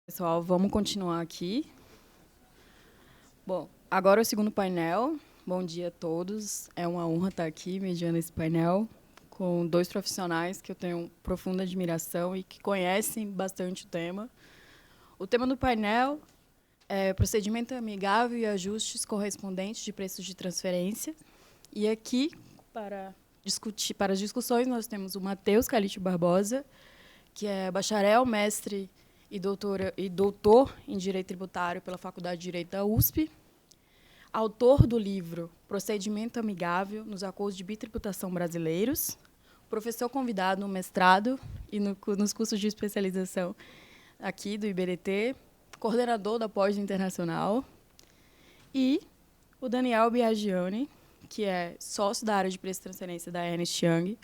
Pessoal, vamos continuar aqui. Bom, agora é o segundo painel. Bom dia a todos. É uma honra estar aqui mediando esse painel com dois profissionais que eu tenho profunda admiração e que conhecem bastante o tema. O tema do painel é procedimento amigável e ajustes correspondentes de preços de transferência. E aqui, para as discussões, nós temos o Matheus Calixto Barbosa, que é bacharel, mestre e doutor em Direito Tributário pela Faculdade de Direito da USP, autor do livro Procedimento Amigável nos Acordos de Bitributação Brasileiros, professor convidado no mestrado e nos cursos de especialização aqui do IBDT, coordenador da Pós Internacional, e o Daniel Biagiani, que é sócio da área de preço e transferência da Ernst Young,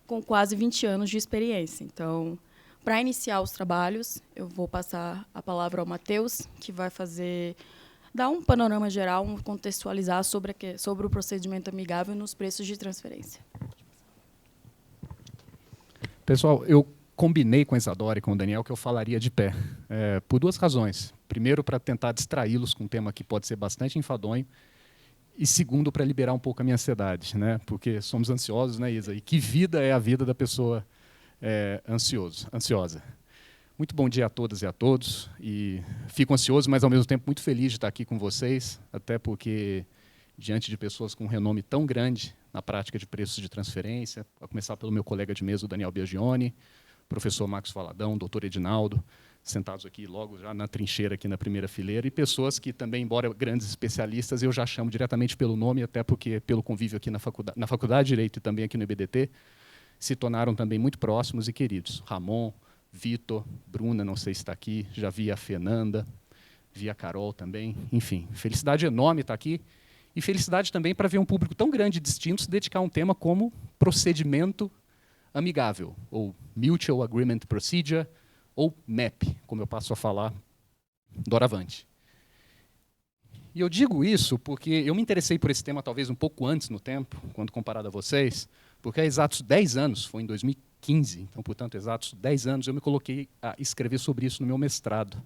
com quase 20 anos de experiência. Então, para iniciar os trabalhos, eu vou passar a palavra ao Matheus, que vai dar um panorama geral, contextualizar sobre o procedimento amigável nos preços de transferência. Pessoal, eu combinei com a Isadora e com o Daniel que eu falaria de pé, por duas razões. Primeiro, para tentar distraí-los com um tema que pode ser bastante enfadonho, e segundo, para liberar um pouco a minha ansiedade, né? Porque somos ansiosos, né, Isa? E que vida é a vida da pessoa ansiosa. Muito bom dia a todas e a todos. E fico ansioso, mas ao mesmo tempo muito feliz de estar aqui com vocês, até porque diante de pessoas com um renome tão grande na prática de preços de transferência, a começar pelo meu colega de mesa, o Daniel Biagioni, professor Marcos Valadão, doutor Edinaldo, sentados aqui logo já na trincheira, aqui na primeira fileira, e pessoas que também, embora grandes especialistas, eu já chamo diretamente pelo nome, até porque pelo convívio aqui na Faculdade de Direito e também aqui no IBDT, se tornaram também muito próximos e queridos. Ramon, Vitor, Bruna, não sei se está aqui, já vi a Fernanda, vi a Carol também. Enfim, felicidade enorme estar aqui. E felicidade também para ver um público tão grande e distinto se dedicar a um tema como procedimento amigável, ou Mutual Agreement Procedure, ou MEP, como eu passo a falar doravante. E eu digo isso porque eu me interessei por esse tema talvez um pouco antes no tempo, quando comparado a vocês, porque há exatos 10 anos, foi em 2015, então, portanto, exatos 10 anos, eu me coloquei a escrever sobre isso no meu mestrado.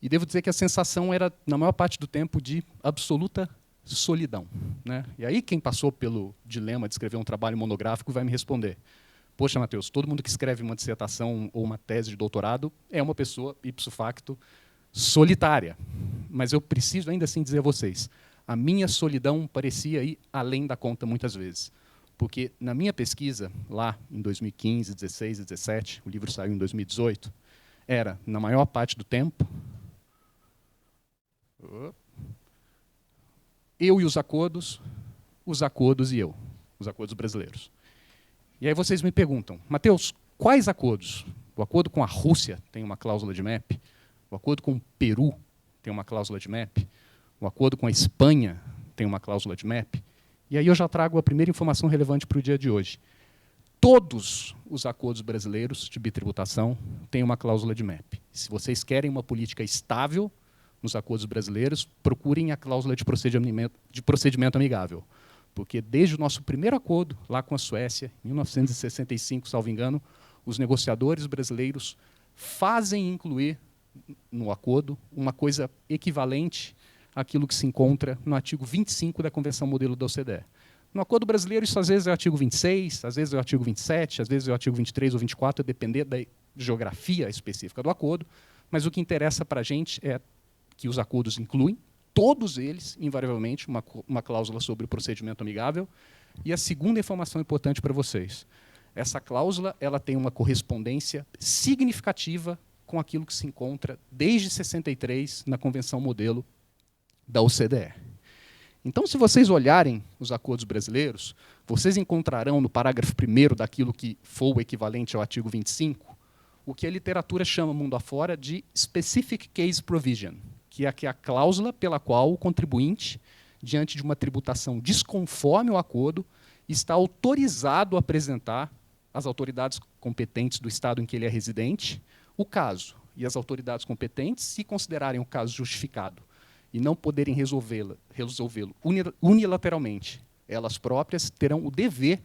E devo dizer que a sensação era, na maior parte do tempo, de absoluta solidão, né? E aí quem passou pelo dilema de escrever um trabalho monográfico vai me responder: poxa, Matheus, todo mundo que escreve uma dissertação ou uma tese de doutorado é uma pessoa, ipso facto, solitária. Mas eu preciso ainda assim dizer a vocês, a minha solidão parecia ir além da conta muitas vezes. Porque na minha pesquisa, lá em 2015, 16 e 17, o livro saiu em 2018, era, na maior parte do tempo, eu e os acordos e eu, os acordos brasileiros. E aí vocês me perguntam, Matheus, quais acordos? O acordo com a Rússia tem uma cláusula de MEP, o acordo com o Peru tem uma cláusula de MEP, o acordo com a Espanha tem uma cláusula de MEP. E aí eu já trago a primeira informação relevante para o dia de hoje. Todos os acordos brasileiros de bitributação têm uma cláusula de MEP. Se vocês querem uma política estável nos acordos brasileiros, procurem a cláusula de procedimento amigável. Porque desde o nosso primeiro acordo, lá com a Suécia, em 1965, salvo engano, os negociadores brasileiros fazem incluir no acordo uma coisa equivalente àquilo que se encontra no artigo 25 da Convenção Modelo da OCDE. No acordo brasileiro, isso às vezes é o artigo 26, às vezes é o artigo 27, às vezes é o artigo 23 ou 24, a depender da geografia específica do acordo, mas o que interessa para a gente é que os acordos incluem, todos eles, invariavelmente, uma cláusula sobre o procedimento amigável. E a segunda informação importante para vocês, essa cláusula ela tem uma correspondência significativa com aquilo que se encontra desde 63 na Convenção Modelo da OCDE. Então, se vocês olharem os acordos brasileiros, vocês encontrarão no parágrafo 1º daquilo que for o equivalente ao artigo 25, o que a literatura chama, mundo afora, de Specific Case Provision, que é a cláusula pela qual o contribuinte, diante de uma tributação desconforme ao acordo, está autorizado a apresentar às autoridades competentes do estado em que ele é residente o caso. E as autoridades competentes, se considerarem o caso justificado e não poderem resolvê-lo unilateralmente, elas próprias terão o dever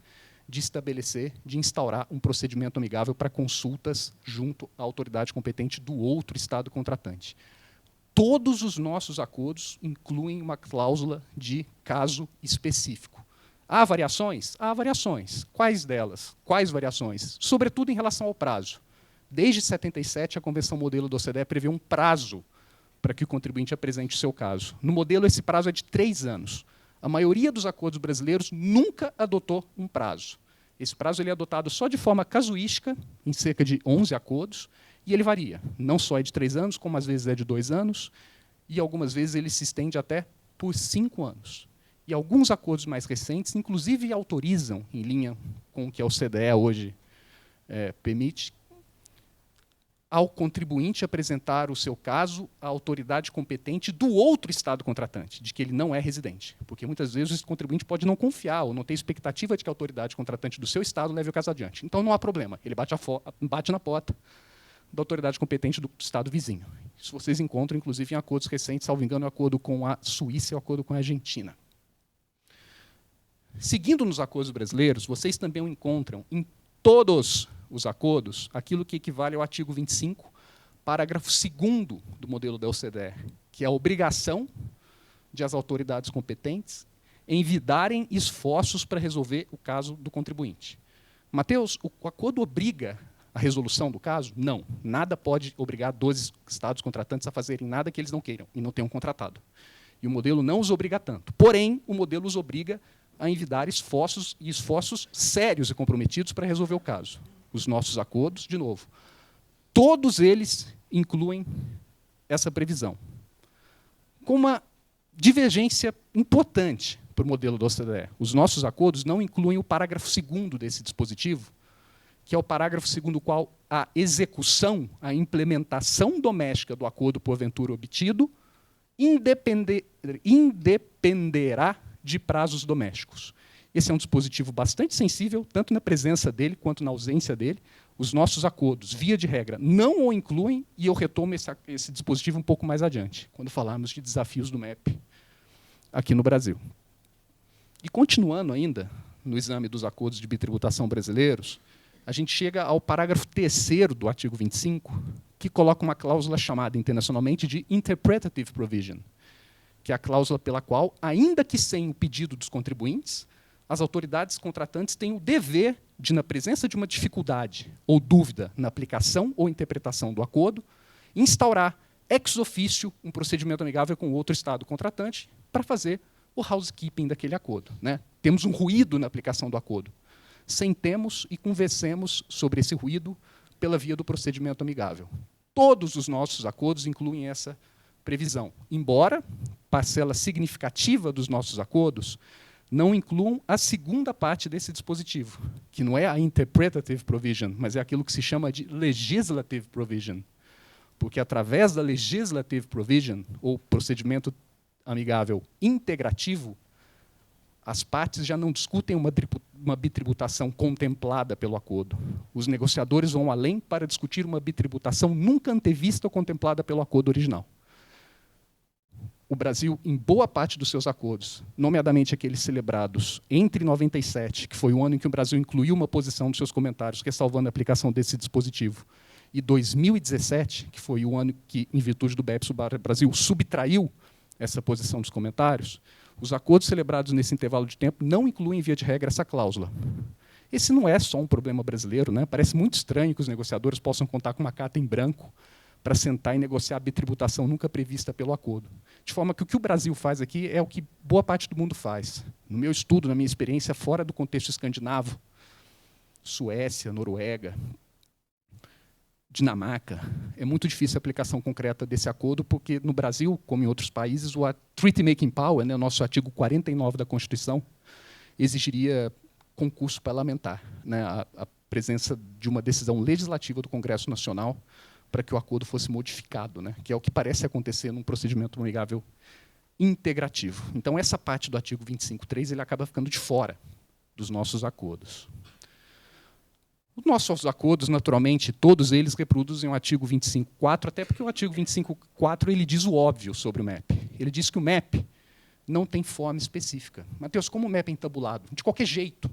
de estabelecer, de instaurar um procedimento amigável para consultas junto à autoridade competente do outro Estado contratante. Todos os nossos acordos incluem uma cláusula de caso específico. Há variações? Há variações. Quais delas? Quais variações? Sobretudo em relação ao prazo. Desde 77, a Convenção Modelo da OCDE prevê um prazo para que o contribuinte apresente o seu caso. No modelo, esse prazo é de 3 anos. A maioria dos acordos brasileiros nunca adotou um prazo. Esse prazo ele é adotado só de forma casuística, em cerca de 11 acordos, e ele varia. Não só é de 3 anos, como às vezes é de 2 anos, e algumas vezes ele se estende até por 5 anos. E alguns acordos mais recentes, inclusive, autorizam, em linha com o que a OCDE hoje permite, ao contribuinte apresentar o seu caso à autoridade competente do outro Estado contratante, de que ele não é residente. Porque, muitas vezes, esse contribuinte pode não confiar ou não ter expectativa de que a autoridade contratante do seu Estado leve o caso adiante. Então, não há problema. Ele bate na porta da autoridade competente do Estado vizinho. Isso vocês encontram, inclusive, em acordos recentes, salvo engano, o acordo com a Suíça e o acordo com a Argentina. Seguindo nos acordos brasileiros, vocês também encontram em todos os acordos aquilo que equivale ao artigo 25, parágrafo 2º do modelo da OCDE, que é a obrigação de as autoridades competentes envidarem esforços para resolver o caso do contribuinte. Mateus, o acordo obriga a resolução do caso? Não. Nada pode obrigar 12 estados contratantes a fazerem nada que eles não queiram e não tenham contratado. E o modelo não os obriga tanto. Porém, o modelo os obriga a envidar esforços sérios e comprometidos para resolver o caso. Os nossos acordos, de novo, todos eles incluem essa previsão. Com uma divergência importante para o modelo da OCDE. Os nossos acordos não incluem o parágrafo 2º desse dispositivo, que é o parágrafo segundo o qual a execução, a implementação doméstica do acordo porventura obtido independerá de prazos domésticos. Esse é um dispositivo bastante sensível, tanto na presença dele quanto na ausência dele. Os nossos acordos, via de regra, não o incluem, e eu retomo esse dispositivo um pouco mais adiante, quando falarmos de desafios do MEP aqui no Brasil. E continuando ainda no exame dos acordos de bitributação brasileiros, a gente chega ao parágrafo 3º do artigo 25, que coloca uma cláusula chamada internacionalmente de Interpretative Provision, que é a cláusula pela qual, ainda que sem o pedido dos contribuintes, as autoridades contratantes têm o dever de, na presença de uma dificuldade ou dúvida na aplicação ou interpretação do acordo, instaurar ex officio um procedimento amigável com outro Estado contratante para fazer o housekeeping daquele acordo. Né? Temos um ruído na aplicação do acordo. Sentemos e conversemos sobre esse ruído pela via do procedimento amigável. Todos os nossos acordos incluem essa previsão, embora parcela significativa dos nossos acordos não incluam a segunda parte desse dispositivo, que não é a Interpretative Provision, mas é aquilo que se chama de Legislative Provision. Porque, através da Legislative Provision, ou procedimento amigável integrativo, as partes já não discutem uma bitributação contemplada pelo acordo. Os negociadores vão além para discutir uma bitributação nunca antevista ou contemplada pelo acordo original. O Brasil, em boa parte dos seus acordos, nomeadamente aqueles celebrados entre 97, que foi o ano em que o Brasil incluiu uma posição nos seus comentários ressalvando a aplicação desse dispositivo, e 2017, que foi o ano que, em virtude do BEPS, o Brasil subtraiu essa posição dos comentários, os acordos celebrados nesse intervalo de tempo não incluem, via de regra, essa cláusula. Esse não é só um problema brasileiro, né? Parece muito estranho que os negociadores possam contar com uma carta em branco para sentar e negociar a bitributação nunca prevista pelo acordo. De forma que o Brasil faz aqui é o que boa parte do mundo faz. No meu estudo, na minha experiência, fora do contexto escandinavo, Suécia, Noruega, Dinamarca, é muito difícil a aplicação concreta desse acordo, porque no Brasil, como em outros países, o Treaty Making Power, né, o nosso artigo 49 da Constituição, exigiria concurso parlamentar, né, a presença de uma decisão legislativa do Congresso Nacional para que o acordo fosse modificado, né, que é o que parece acontecer num procedimento amigável integrativo. Então, essa parte do artigo 25.3 ele acaba ficando de fora dos nossos acordos. Os nossos acordos, naturalmente, todos eles reproduzem o artigo 25.4, até porque o artigo 25.4 ele diz o óbvio sobre o MEP. Ele diz que o MEP não tem forma específica. Mateus, como o MEP é entabulado? De qualquer jeito.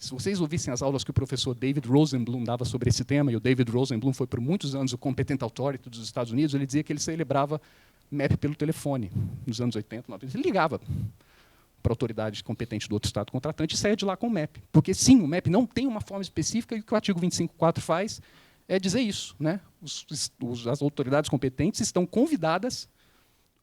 Se vocês ouvissem as aulas que o professor David Rosenblum dava sobre esse tema, e o David Rosenblum foi por muitos anos o Competent Authority dos Estados Unidos, ele dizia que ele celebrava map pelo telefone, nos anos 80, 90. Ele ligava para a autoridade competente do outro Estado contratante e saia de lá com o map. Porque, sim, o map não tem uma forma específica, e o que o artigo 25.4 faz é dizer isso, né? As autoridades competentes estão convidadas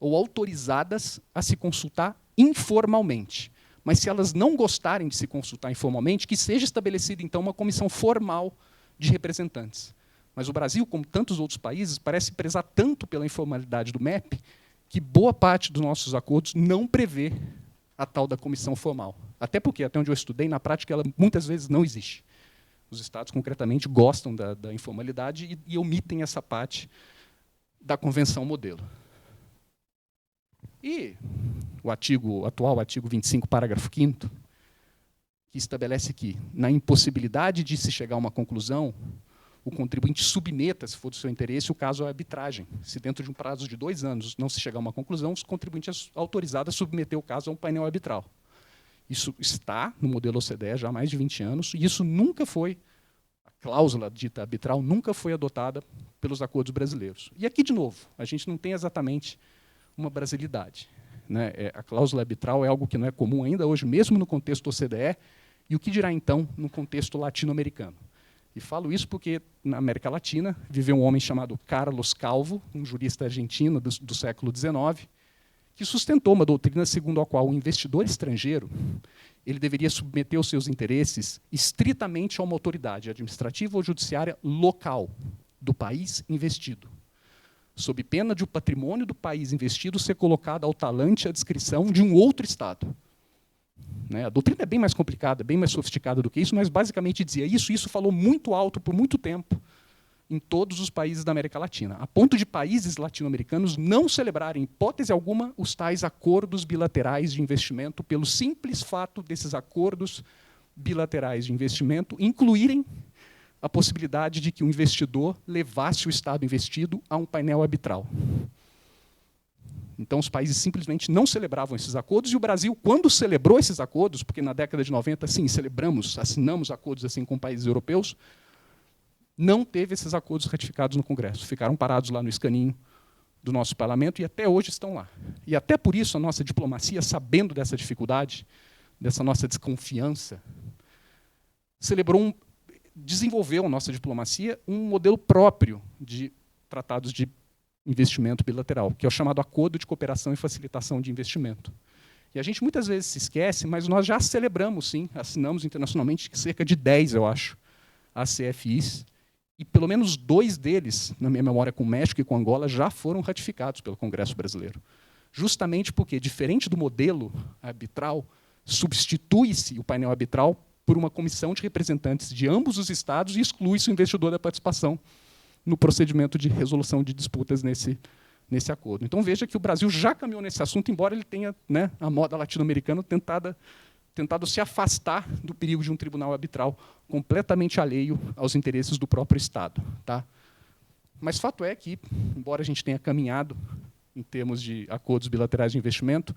ou autorizadas a se consultar informalmente. Mas, se elas não gostarem de se consultar informalmente, que seja estabelecida, então, uma comissão formal de representantes. Mas o Brasil, como tantos outros países, parece prezar tanto pela informalidade do MEP que boa parte dos nossos acordos não prevê a tal da comissão formal. Até porque, até onde eu estudei, na prática, ela muitas vezes não existe. Os estados, concretamente, gostam da informalidade e omitem essa parte da convenção modelo. E o atual artigo 25, parágrafo 5º, que estabelece que, na impossibilidade de se chegar a uma conclusão, o contribuinte submeta, se for do seu interesse, o caso à arbitragem. Se dentro de um prazo de 2 anos não se chegar a uma conclusão, o contribuinte é autorizado a submeter o caso a um painel arbitral. Isso está no modelo OCDE já há mais de 20 anos, e isso nunca foi, a cláusula dita arbitral nunca foi adotada pelos acordos brasileiros. E aqui, de novo, a gente não tem exatamente uma brasilidade, né? A cláusula arbitral é algo que não é comum ainda hoje, mesmo no contexto OCDE, e o que dirá, então, no contexto latino-americano. E falo isso porque, na América Latina, viveu um homem chamado Carlos Calvo, um jurista argentino do século XIX, que sustentou uma doutrina segundo a qual o investidor estrangeiro ele deveria submeter os seus interesses estritamente a uma autoridade administrativa ou judiciária local do país investido, sob pena de o patrimônio do país investido ser colocado ao talante à descrição de um outro Estado. A doutrina é bem mais complicada, bem mais sofisticada do que isso, mas basicamente dizia isso, e isso falou muito alto por muito tempo em todos os países da América Latina, a ponto de países latino-americanos não celebrarem, em hipótese alguma, os tais acordos bilaterais de investimento, pelo simples fato desses acordos bilaterais de investimento incluírem a possibilidade de que o investidor levasse o Estado investido a um painel arbitral. Então, os países simplesmente não celebravam esses acordos, e o Brasil, quando celebrou esses acordos, porque na década de 90, sim, assinamos acordos assim com países europeus, não teve esses acordos ratificados no Congresso. Ficaram parados lá no escaninho do nosso parlamento e até hoje estão lá. E até por isso a nossa diplomacia, sabendo dessa dificuldade, dessa nossa desconfiança, desenvolveu a nossa diplomacia um modelo próprio de tratados de investimento bilateral, que é o chamado Acordo de Cooperação e Facilitação de Investimento. E a gente muitas vezes se esquece, mas nós já celebramos, sim, assinamos internacionalmente cerca de 10, eu acho, ACFIs, e pelo menos 2 deles, na minha memória com o México e com Angola, já foram ratificados pelo Congresso brasileiro. Justamente porque, diferente do modelo arbitral, substitui-se o painel arbitral por uma comissão de representantes de ambos os estados e exclui-se o investidor da participação no procedimento de resolução de disputas nesse acordo. Então, veja que o Brasil já caminhou nesse assunto, embora ele tenha, a moda latino-americana, tentado se afastar do perigo de um tribunal arbitral completamente alheio aos interesses do próprio Estado. Tá? Mas fato é que, embora a gente tenha caminhado em termos de acordos bilaterais de investimento,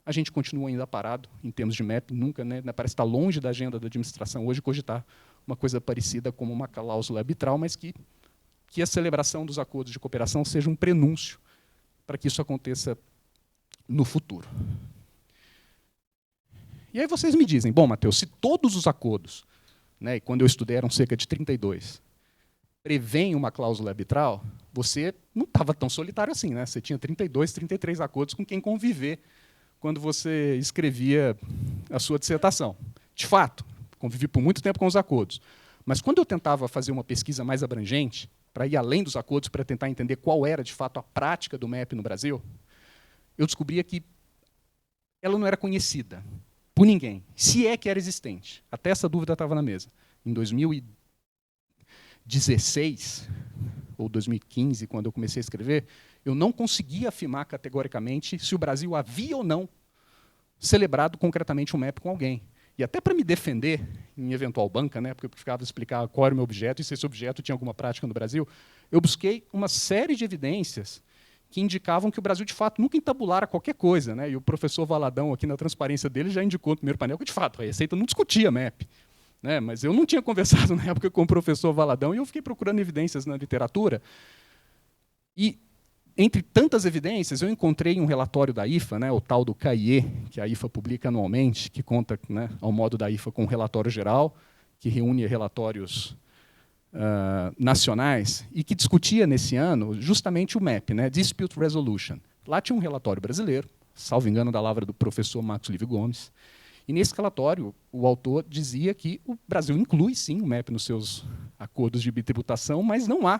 a gente continua ainda parado em termos de MEP, nunca, parece estar longe da agenda da administração hoje cogitar uma coisa parecida como uma cláusula arbitral, mas que a celebração dos acordos de cooperação seja um prenúncio para que isso aconteça no futuro. E aí vocês me dizem, bom, Matheus, se todos os acordos, e quando eu estudei eram cerca de 32, prevêem uma cláusula arbitral, você não estava tão solitário assim, né? Você tinha 32, 33 acordos com quem conviver quando você escrevia a sua dissertação. De fato, convivi por muito tempo com os acordos. Mas quando eu tentava fazer uma pesquisa mais abrangente, para ir além dos acordos, para tentar entender qual era, de fato, a prática do MEP no Brasil, eu descobria que ela não era conhecida por ninguém, se é que era existente. Até essa dúvida estava na mesa. Em 2016, ou 2015, quando eu comecei a escrever, eu não conseguia afirmar categoricamente se o Brasil havia ou não celebrado concretamente um MEP com alguém. E até para me defender em eventual banca, porque eu ficava a explicar qual era o meu objeto e se esse objeto tinha alguma prática no Brasil, eu busquei uma série de evidências que indicavam que o Brasil, de fato, nunca entabulara qualquer coisa. E o professor Valadão, aqui na transparência dele, já indicou no primeiro painel que, de fato, a Receita não discutia MEP. né? Mas eu não tinha conversado na época com o professor Valadão e eu fiquei procurando evidências na literatura. E, entre tantas evidências, eu encontrei um relatório da IFA, né, o tal do CAIE, que a IFA publica anualmente, que conta, né, ao modo da IFA com um relatório geral, que reúne relatórios nacionais, e que discutia, nesse ano, justamente o MEP, né, Dispute Resolution. Lá tinha um relatório brasileiro, salvo engano da lavra do professor Marcos Livio Gomes, e nesse relatório o autor dizia que o Brasil inclui, sim, o MEP nos seus acordos de bitributação, mas não há,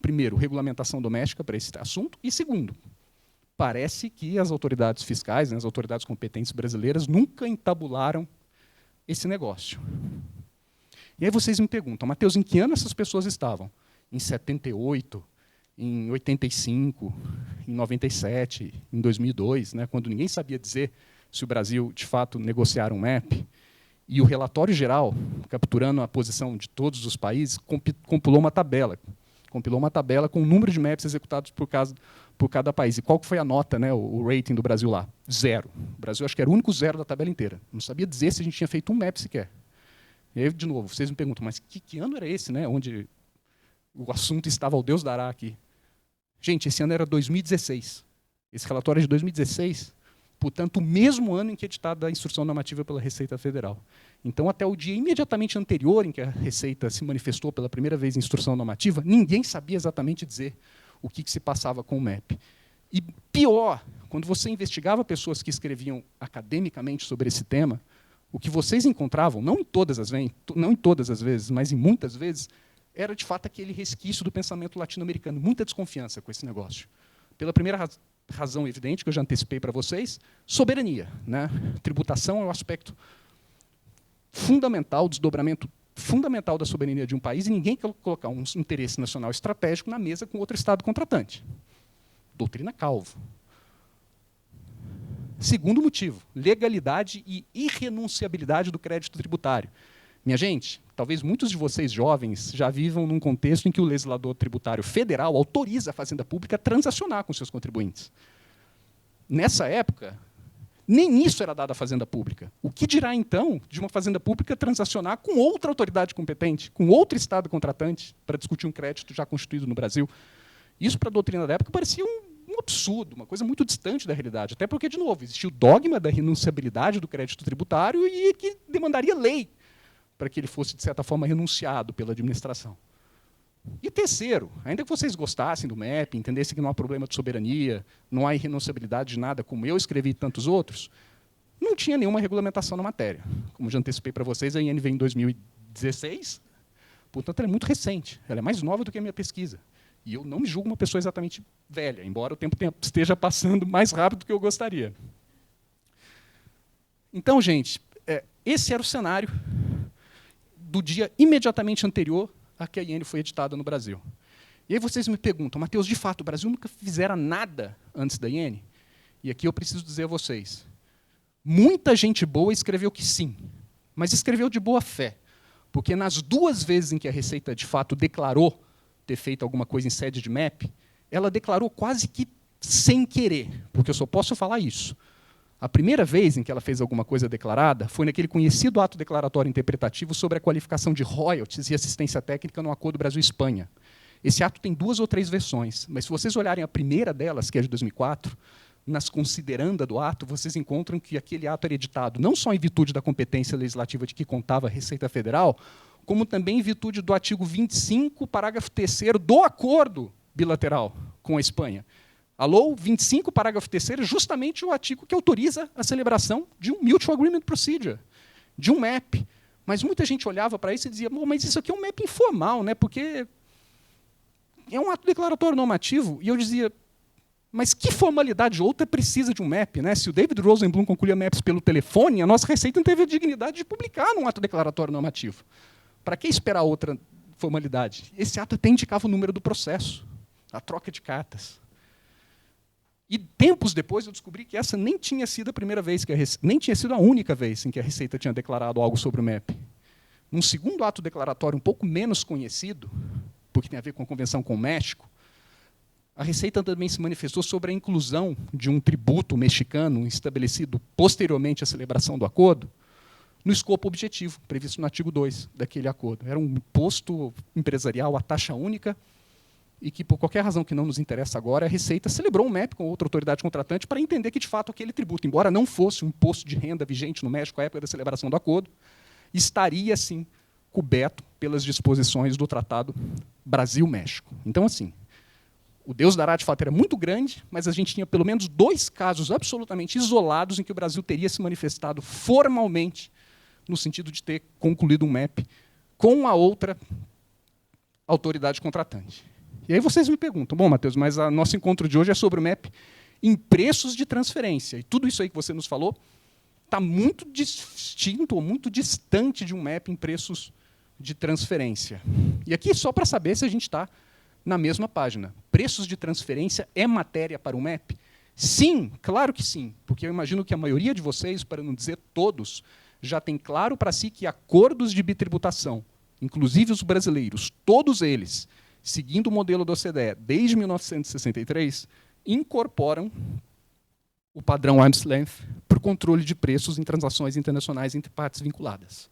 primeiro, regulamentação doméstica para esse assunto, e, segundo, parece que as autoridades fiscais, né, as autoridades competentes brasileiras, nunca entabularam esse negócio. E aí vocês me perguntam, Matheus, em que ano essas pessoas estavam? Em 78, em 85, em 97, em 2002, né, quando ninguém sabia dizer se o Brasil, de fato, negociara um MEP, e o relatório geral, capturando a posição de todos os países, compilou uma tabela com o número de MEPs executados por cada país. E qual que foi a nota, né, o rating do Brasil lá? 0. O Brasil, acho que era o único 0 da tabela inteira. Não sabia dizer se a gente tinha feito um MEP sequer. E aí, de novo, vocês me perguntam, mas que ano era esse, né, onde o assunto estava ao Deus dará aqui? Gente, esse ano era 2016. Esse relatório é de 2016, portanto, o mesmo ano em que é editada a instrução normativa pela Receita Federal. Então, até o dia imediatamente anterior em que a Receita se manifestou pela primeira vez em instrução normativa, ninguém sabia exatamente dizer o que se passava com o MEP. E pior, quando você investigava pessoas que escreviam academicamente sobre esse tema, o que vocês encontravam, não em todas as vezes, mas em muitas vezes, era de fato aquele resquício do pensamento latino-americano, muita desconfiança com esse negócio. Pela primeira razão evidente, que eu já antecipei para vocês, soberania, né? Tributação é o aspecto fundamental, o desdobramento fundamental da soberania de um país, e ninguém quer colocar um interesse nacional estratégico na mesa com outro Estado contratante. Doutrina Calvo. Segundo motivo, legalidade e irrenunciabilidade do crédito tributário. Minha gente, talvez muitos de vocês jovens já vivam num contexto em que o legislador tributário federal autoriza a Fazenda Pública a transacionar com seus contribuintes. Nessa época, nem isso era dado à Fazenda Pública. O que dirá, então, de uma Fazenda Pública transacionar com outra autoridade competente, com outro Estado contratante, para discutir um crédito já constituído no Brasil? Isso, para a doutrina da época, parecia um absurdo, uma coisa muito distante da realidade. Até porque, de novo, existia o dogma da renunciabilidade do crédito tributário e que demandaria lei para que ele fosse, de certa forma, renunciado pela administração. E terceiro, ainda que vocês gostassem do MEP, entendessem que não há problema de soberania, não há irrenunciabilidade de nada, como eu escrevi e tantos outros, não tinha nenhuma regulamentação na matéria. Como já antecipei para vocês, a IN veio em 2016, portanto, ela é muito recente, ela é mais nova do que a minha pesquisa. E eu não me julgo uma pessoa exatamente velha, embora o tempo esteja passando mais rápido do que eu gostaria. Então, gente, esse era o cenário do dia imediatamente anterior a que a IN foi editada no Brasil. E aí vocês me perguntam, Matheus, de fato, o Brasil nunca fizera nada antes da IN? E aqui eu preciso dizer a vocês, muita gente boa escreveu que sim, mas escreveu de boa fé, porque nas 2 vezes em que a Receita, de fato, declarou ter feito alguma coisa em sede de MEP, ela declarou quase que sem querer, porque eu só posso falar isso. A primeira vez em que ela fez alguma coisa declarada foi naquele conhecido ato declaratório interpretativo sobre a qualificação de royalties e assistência técnica no Acordo Brasil-Espanha. Esse ato tem 2 ou 3 versões, mas se vocês olharem a primeira delas, que é de 2004, nas consideranda do ato, vocês encontram que aquele ato era editado não só em virtude da competência legislativa de que contava a Receita Federal, como também em virtude do artigo 25, parágrafo 3º do acordo bilateral com a Espanha. Alô, 25, parágrafo 3º, justamente o artigo que autoriza a celebração de um Mutual Agreement Procedure, de um MEP. Mas muita gente olhava para isso e dizia, mas isso aqui é um MEP informal, né, porque é um ato declaratório normativo. E eu dizia, mas que formalidade outra precisa de um MEP? Né? Se o David Rosenblum concluía MEPs pelo telefone, a nossa Receita não teve a dignidade de publicar num ato declaratório normativo. Para que esperar outra formalidade? Esse ato até indicava o número do processo, a troca de cartas. E tempos depois eu descobri que essa nem tinha sido a primeira vez, nem tinha sido a única vez em que a Receita tinha declarado algo sobre o MEP. Num segundo ato declaratório um pouco menos conhecido, porque tem a ver com a convenção com o México, a Receita também se manifestou sobre a inclusão de um tributo mexicano estabelecido posteriormente à celebração do acordo, no escopo objetivo, previsto no artigo 2 daquele acordo. Era um imposto empresarial, a taxa única, e que, por qualquer razão que não nos interessa agora, a Receita celebrou um MEP com outra autoridade contratante para entender que, de fato, aquele tributo, embora não fosse um imposto de renda vigente no México à época da celebração do acordo, estaria, sim, coberto pelas disposições do Tratado Brasil-México. Então, assim, o Deus dará, de fato, era muito grande, mas a gente tinha pelo menos 2 casos absolutamente isolados em que o Brasil teria se manifestado formalmente no sentido de ter concluído um MEP com a outra autoridade contratante. E aí vocês me perguntam, bom, Matheus, mas o nosso encontro de hoje é sobre o MEP em preços de transferência. E tudo isso aí que você nos falou está muito distinto ou muito distante de um MEP em preços de transferência. E aqui, só para saber se a gente está na mesma página. Preços de transferência é matéria para o MEP? Sim, claro que sim, porque eu imagino que a maioria de vocês, para não dizer todos, já tem claro para si que acordos de bitributação, inclusive os brasileiros, todos eles, seguindo o modelo da OCDE desde 1963, incorporam o padrão arm's length para o controle de preços em transações internacionais entre partes vinculadas.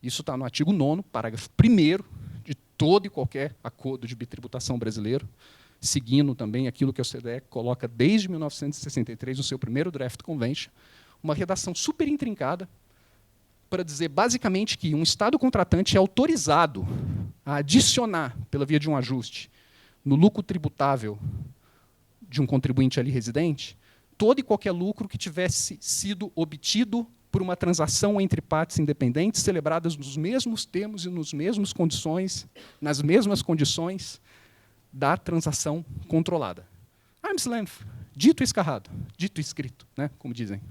Isso está no artigo 9º, parágrafo 1º, de todo e qualquer acordo de bitributação brasileiro, seguindo também aquilo que a OCDE coloca desde 1963 no seu primeiro draft convention, uma redação super intrincada para dizer, basicamente, que um Estado contratante é autorizado a adicionar, pela via de um ajuste, no lucro tributável de um contribuinte ali residente, todo e qualquer lucro que tivesse sido obtido por uma transação entre partes independentes, celebradas nos mesmos termos e nas mesmas condições da transação controlada. Arm's length, dito e escarrado, dito e escrito, né, como dizem.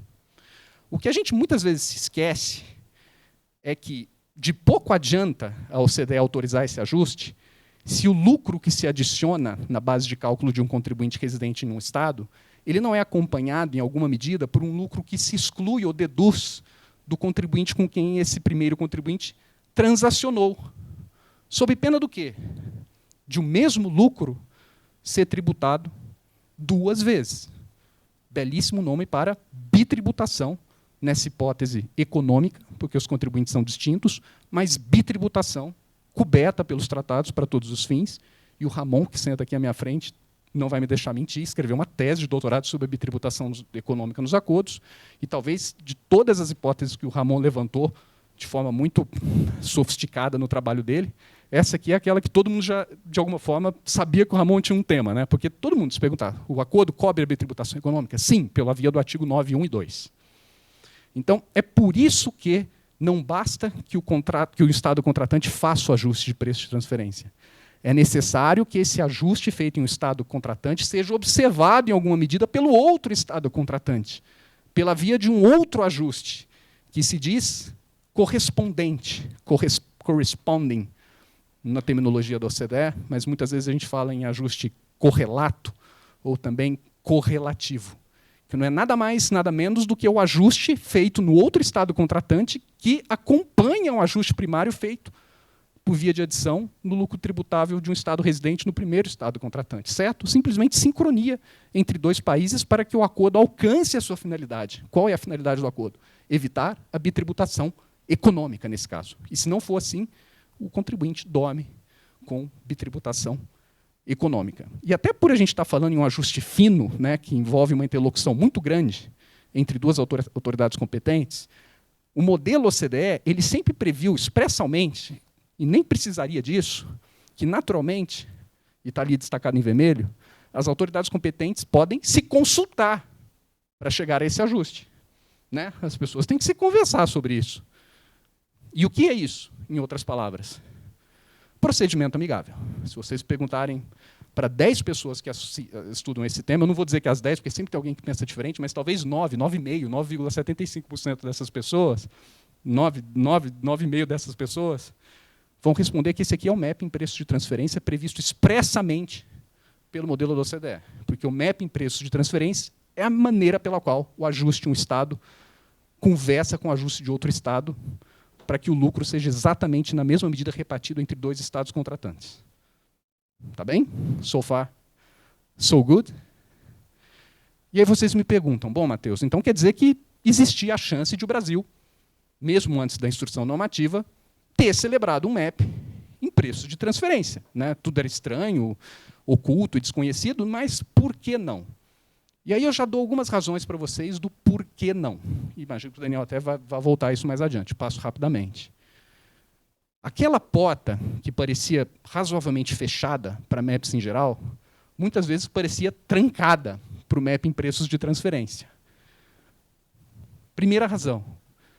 O que a gente muitas vezes se esquece é que de pouco adianta a OCDE autorizar esse ajuste se o lucro que se adiciona na base de cálculo de um contribuinte residente em um Estado, ele não é acompanhado, em alguma medida, por um lucro que se exclui ou deduz do contribuinte com quem esse primeiro contribuinte transacionou. Sob pena do quê? De o mesmo lucro ser tributado 2 vezes. Belíssimo nome para bitributação, nessa hipótese econômica, porque os contribuintes são distintos, mas bitributação, coberta pelos tratados para todos os fins, e o Ramon, que senta aqui à minha frente, não vai me deixar mentir, escreveu uma tese de doutorado sobre a bitributação econômica nos acordos, e talvez, de todas as hipóteses que o Ramon levantou, de forma muito sofisticada no trabalho dele, essa aqui é aquela que todo mundo já, de alguma forma, sabia que o Ramon tinha um tema, né? Porque todo mundo se perguntar, o acordo cobre a bitributação econômica? Sim, pela via do artigo 9, 1 e 2. Então, é por isso que não basta que o Estado contratante faça o ajuste de preço de transferência. É necessário que esse ajuste feito em um Estado contratante seja observado, em alguma medida, pelo outro Estado contratante, pela via de um outro ajuste, que se diz correspondente, corresponding, na terminologia da OCDE, mas muitas vezes a gente fala em ajuste correlato, ou também correlativo, que não é nada mais, nada menos do que o ajuste feito no outro Estado contratante que acompanha o ajuste primário feito por via de adição no lucro tributável de um Estado residente no primeiro Estado contratante, certo? Simplesmente sincronia entre 2 países para que o acordo alcance a sua finalidade. Qual é a finalidade do acordo? Evitar a bitributação econômica, nesse caso. E, se não for assim, o contribuinte dorme com bitributação econômica. E até por a gente estar falando em um ajuste fino, né, que envolve uma interlocução muito grande entre 2 autoridades competentes, o modelo OCDE ele sempre previu expressamente, e nem precisaria disso, que naturalmente, e está ali destacado em vermelho, as autoridades competentes podem se consultar para chegar a esse ajuste. Né? As pessoas têm que se conversar sobre isso. E o que é isso, em outras palavras? Procedimento amigável. Se vocês perguntarem para 10 pessoas que estudam esse tema, eu não vou dizer que as 10, porque sempre tem alguém que pensa diferente, mas talvez 9, 9,5, 9,75% dessas pessoas, 9,5% dessas pessoas, vão responder que esse aqui é o MEP em preço de transferência previsto expressamente pelo modelo da OCDE. Porque o MEP em preço de transferência é a maneira pela qual o ajuste de um Estado conversa com o ajuste de outro Estado para que o lucro seja exatamente na mesma medida repartido entre 2 Estados contratantes. Tá bem? So far, so good? E aí vocês me perguntam, bom, Matheus, então quer dizer que existia a chance de o Brasil mesmo antes da instrução normativa, ter celebrado um MEP em preço de transferência, né? Tudo era estranho, oculto e desconhecido, mas por que não? E aí eu já dou algumas razões para vocês do porquê não. Imagino que o Daniel até vai voltar a isso mais adiante, passo rapidamente. Aquela porta que parecia razoavelmente fechada para MEPs em geral, muitas vezes parecia trancada para o MEP em preços de transferência. Primeira razão,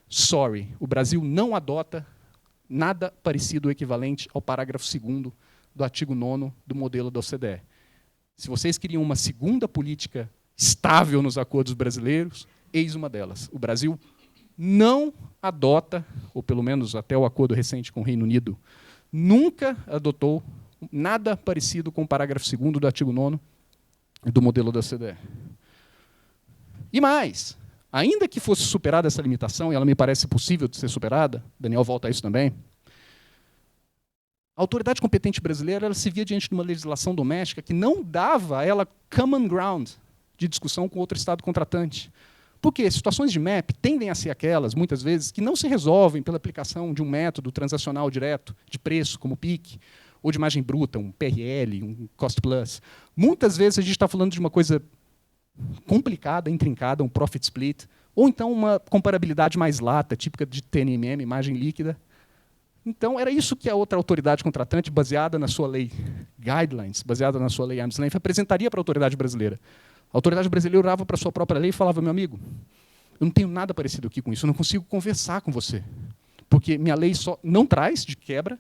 sorry, o Brasil não adota nada parecido ou equivalente ao parágrafo 2º do artigo 9º do modelo da OCDE. Se vocês queriam uma segunda política estável nos acordos brasileiros, eis uma delas. O Brasil não adota, ou pelo menos até o acordo recente com o Reino Unido, nunca adotou nada parecido com o parágrafo 2º do artigo 9º do modelo da OCDE. E mais, ainda que fosse superada essa limitação, e ela me parece possível de ser superada, Daniel volta a isso também, a autoridade competente brasileira ela se via diante de uma legislação doméstica que não dava a ela common ground de discussão com outro Estado contratante. Porque situações de MEP tendem a ser aquelas, muitas vezes, que não se resolvem pela aplicação de um método transacional direto, de preço, como o PIC, ou de margem bruta, um PRL, um cost plus. Muitas vezes a gente está falando de uma coisa complicada, intrincada, um profit split, ou então uma comparabilidade mais lata, típica de TNMM, margem líquida. Então, era isso que a outra autoridade contratante, baseada na sua lei guidelines, baseada na sua lei arm's length, apresentaria para a autoridade brasileira. A autoridade brasileira olhava para a sua própria lei e falava, meu amigo, eu não tenho nada parecido aqui com isso, eu não consigo conversar com você, porque minha lei só não traz, de quebra,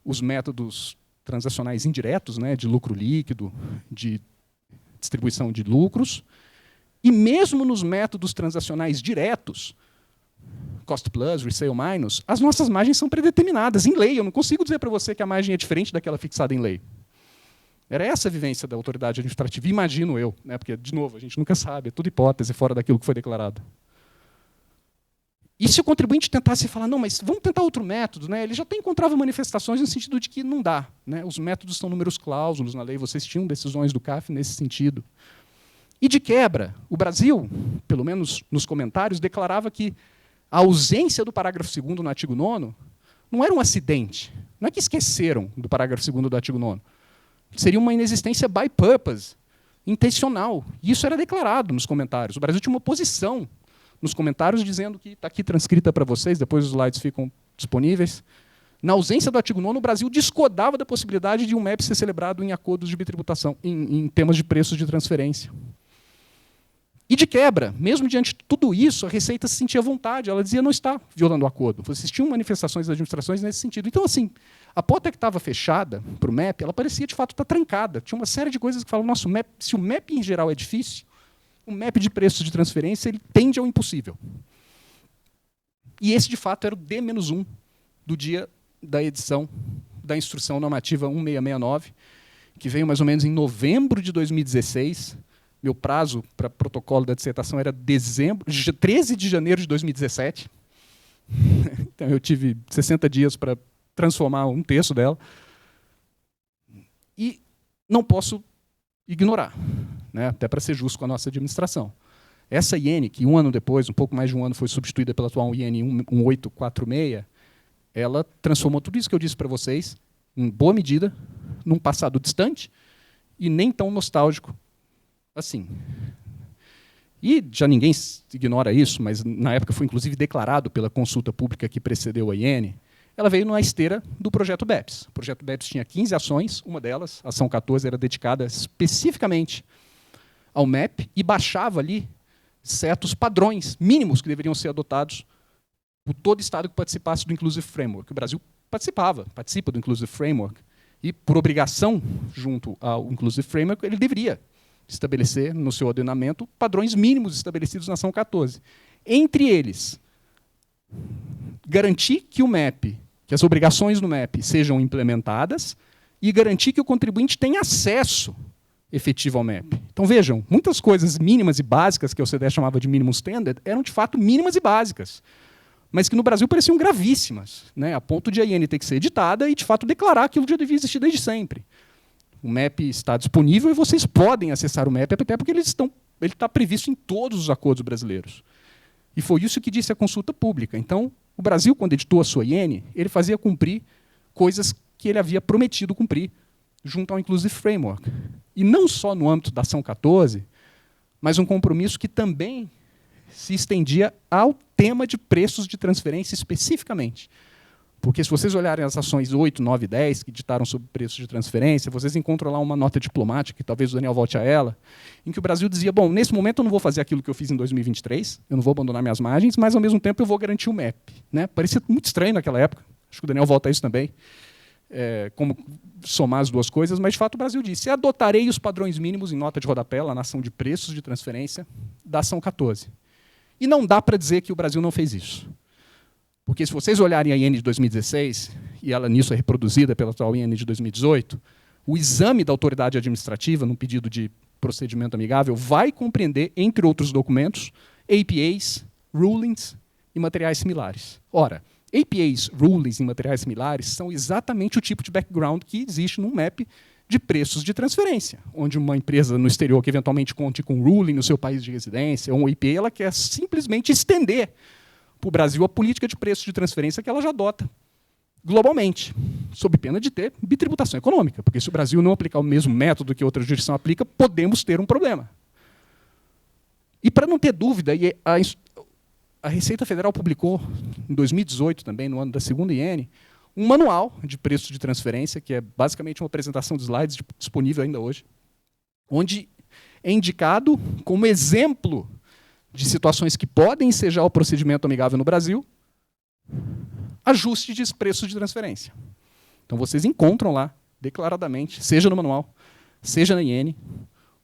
os métodos transacionais indiretos, né, de lucro líquido, de distribuição de lucros, e mesmo nos métodos transacionais diretos, cost plus, resale minus, as nossas margens são predeterminadas em lei. Eu não consigo dizer para você que a margem é diferente daquela fixada em lei. Era essa a vivência da autoridade administrativa, imagino eu, né, porque, de novo, a gente nunca sabe, é tudo hipótese fora daquilo que foi declarado. E se o contribuinte tentasse falar, não, mas vamos tentar outro método, né, ele já até encontrava manifestações no sentido de que não dá. Né, os métodos são números clausulos na lei, vocês tinham decisões do CAF nesse sentido. E, de quebra, o Brasil, pelo menos nos comentários, declarava que a ausência do parágrafo 2º no artigo 9º não era um acidente. Não é que esqueceram do parágrafo 2º do artigo 9º. Seria uma inexistência by purpose, intencional. E isso era declarado nos comentários. O Brasil tinha uma posição nos comentários dizendo que está aqui transcrita para vocês, depois os slides ficam disponíveis. Na ausência do artigo 9º, o Brasil discordava da possibilidade de um MEP ser celebrado em acordos de bitributação, em temas de preços de transferência. E, de quebra, mesmo diante de tudo isso, a Receita se sentia à vontade. Ela dizia, não está violando o acordo. Vocês tinham manifestações das administrações nesse sentido. Então, assim, a porta que estava fechada para o MEP, ela parecia, de fato, estar trancada. Tinha uma série de coisas que falavam, nossa, se o MEP, em geral, é difícil, o MEP de preços de transferência ele tende ao impossível. E esse, de fato, era o D-1 do dia da edição da Instrução Normativa 1669, que veio mais ou menos em novembro de 2016. Meu prazo para protocolo da dissertação era 13 de janeiro de 2017. Então, eu tive 60 dias para transformar um terço dela. E não posso ignorar, né, até para ser justo com a nossa administração. Essa IN, que um ano depois, um pouco mais de um ano, foi substituída pela atual IN 1846, ela transformou tudo isso que eu disse para vocês, em boa medida, num passado distante e nem tão nostálgico assim. E já ninguém ignora isso, mas na época foi inclusive declarado pela consulta pública que precedeu a IN, ela veio na esteira do projeto BEPS. O projeto BEPS tinha 15 ações, uma delas, a ação 14, era dedicada especificamente ao MEP e baixava ali certos padrões mínimos que deveriam ser adotados por todo Estado que participasse do Inclusive Framework. O Brasil participa do Inclusive Framework, e, por obrigação, junto ao Inclusive Framework, ele deveria estabelecer no seu ordenamento padrões mínimos estabelecidos na ação 14. Entre eles, garantir que o MEP, que as obrigações no MEP sejam implementadas e garantir que o contribuinte tenha acesso efetivo ao MEP. Então, vejam, muitas coisas mínimas e básicas que a OCDE chamava de minimum standard eram, de fato, mínimas e básicas, mas que no Brasil pareciam gravíssimas, né, a ponto de a IN ter que ser editada e, de fato, declarar que aquilo já devia existir desde sempre. O MEP está disponível e vocês podem acessar o MEP, até porque ele está previsto em todos os acordos brasileiros. E foi isso que disse a consulta pública. Então, o Brasil, quando editou a sua IN, ele fazia cumprir coisas que ele havia prometido cumprir junto ao Inclusive Framework. E não só no âmbito da Ação 14, mas um compromisso que também se estendia ao tema de preços de transferência especificamente. Porque se vocês olharem as ações 8, 9 e 10, que ditaram sobre preços de transferência, vocês encontram lá uma nota diplomática, que talvez o Daniel volte a ela, em que o Brasil dizia, bom, nesse momento eu não vou fazer aquilo que eu fiz em 2023, eu não vou abandonar minhas margens, mas, ao mesmo tempo, eu vou garantir o MEP. Né? Parecia muito estranho naquela época, acho que o Daniel volta a isso também, como somar as duas coisas, mas, de fato, o Brasil disse, adotarei os padrões mínimos em nota de rodapé, lá na ação de preços de transferência da ação 14. E não dá para dizer que o Brasil não fez isso. Porque se vocês olharem a IN de 2016, e ela nisso é reproduzida pela atual IN de 2018, o exame da autoridade administrativa, num pedido de procedimento amigável, vai compreender, entre outros documentos, APAs, rulings e materiais similares. Ora, APAs, rulings e materiais similares são exatamente o tipo de background que existe no MAP de preços de transferência, onde uma empresa no exterior que eventualmente conte com ruling no seu país de residência, ou um APA, ela quer simplesmente estender para o Brasil a política de preços de transferência que ela já adota globalmente, sob pena de ter bitributação econômica, porque se o Brasil não aplicar o mesmo método que outra jurisdição aplica, podemos ter um problema. E para não ter dúvida, a Receita Federal publicou, em 2018 também, no ano da segunda IN, um manual de preços de transferência, que é basicamente uma apresentação de slides disponível ainda hoje, onde é indicado como exemplo de situações que podem ensejar o procedimento amigável no Brasil, ajuste de preços de transferência. Então, vocês encontram lá, declaradamente, seja no manual, seja na IN,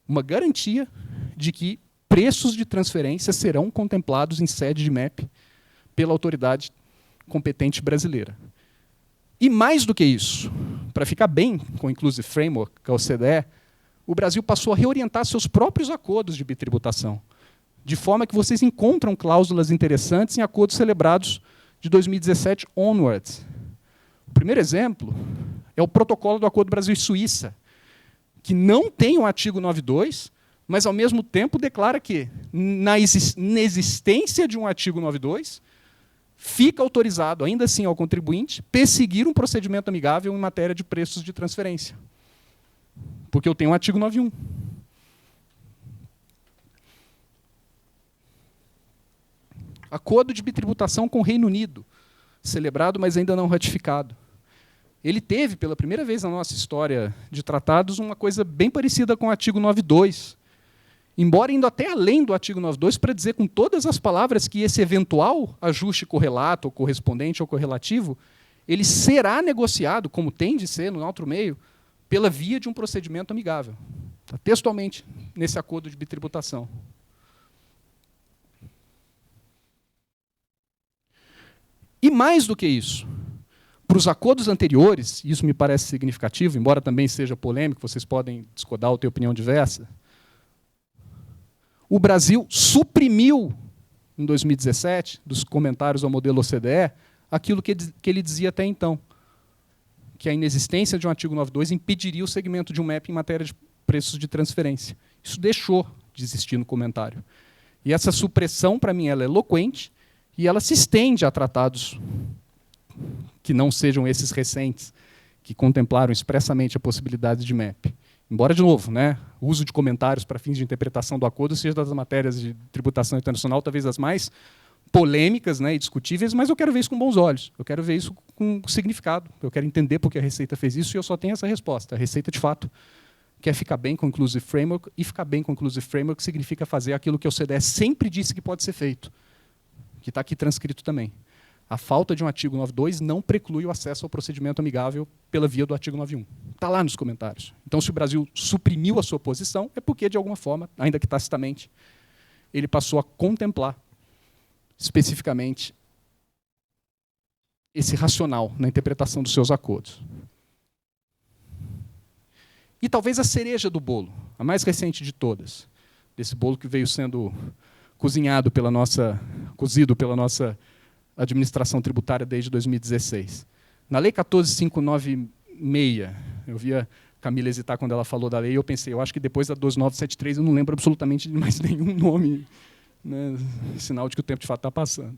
uma garantia de que preços de transferência serão contemplados em sede de MEP pela autoridade competente brasileira. E mais do que isso, para ficar bem com o Inclusive Framework, que é o OCDE, o Brasil passou a reorientar seus próprios acordos de bitributação, de forma que vocês encontram cláusulas interessantes em acordos celebrados de 2017 onwards. O primeiro exemplo é o protocolo do Acordo Brasil e Suíça, que não tem o artigo 92, mas, ao mesmo tempo, declara que, na existência de um artigo 92, fica autorizado, ainda assim, ao contribuinte, perseguir um procedimento amigável em matéria de preços de transferência. Porque eu tenho o artigo 91. Acordo de bitributação com o Reino Unido, celebrado, mas ainda não ratificado. Ele teve, pela primeira vez na nossa história de tratados, uma coisa bem parecida com o artigo 92, embora indo até além do artigo 92 para dizer com todas as palavras que esse eventual ajuste correlato, ou correspondente ou correlativo, ele será negociado, como tem de ser no outro meio, pela via de um procedimento amigável. Tá textualmente nesse acordo de bitributação. E mais do que isso, para os acordos anteriores, isso me parece significativo, embora também seja polêmico, vocês podem discordar ou ter opinião diversa, o Brasil suprimiu, em 2017, dos comentários ao modelo OCDE, aquilo que ele dizia até então, que a inexistência de um artigo 92 impediria o segmento de um MEP em matéria de preços de transferência. Isso deixou de existir no comentário. E essa supressão, para mim, ela é eloquente, e ela se estende a tratados que não sejam esses recentes, que contemplaram expressamente a possibilidade de MEP. Embora, de novo, né, o uso de comentários para fins de interpretação do acordo seja das matérias de tributação internacional talvez as mais polêmicas, né, e discutíveis, mas eu quero ver isso com bons olhos. Eu quero ver isso com significado. Eu quero entender por que a Receita fez isso e eu só tenho essa resposta. A Receita, de fato, quer ficar bem com o Inclusive Framework, e ficar bem com o Inclusive Framework significa fazer aquilo que o OCDE sempre disse que pode ser feito, que está aqui transcrito também. A falta de um artigo 92 não preclui o acesso ao procedimento amigável pela via do artigo 91. Está lá nos comentários. Então, se o Brasil suprimiu a sua posição, é porque, de alguma forma, ainda que tacitamente, ele passou a contemplar especificamente esse racional na interpretação dos seus acordos. E talvez a cereja do bolo, a mais recente de todas, desse bolo que veio sendo cozido pela nossa administração tributária desde 2016. Na Lei 14.596, eu via Camila hesitar quando ela falou da lei, e eu pensei, eu acho que depois da 12.973 eu não lembro absolutamente de mais nenhum nome né? Sinal de que o tempo de fato está passando.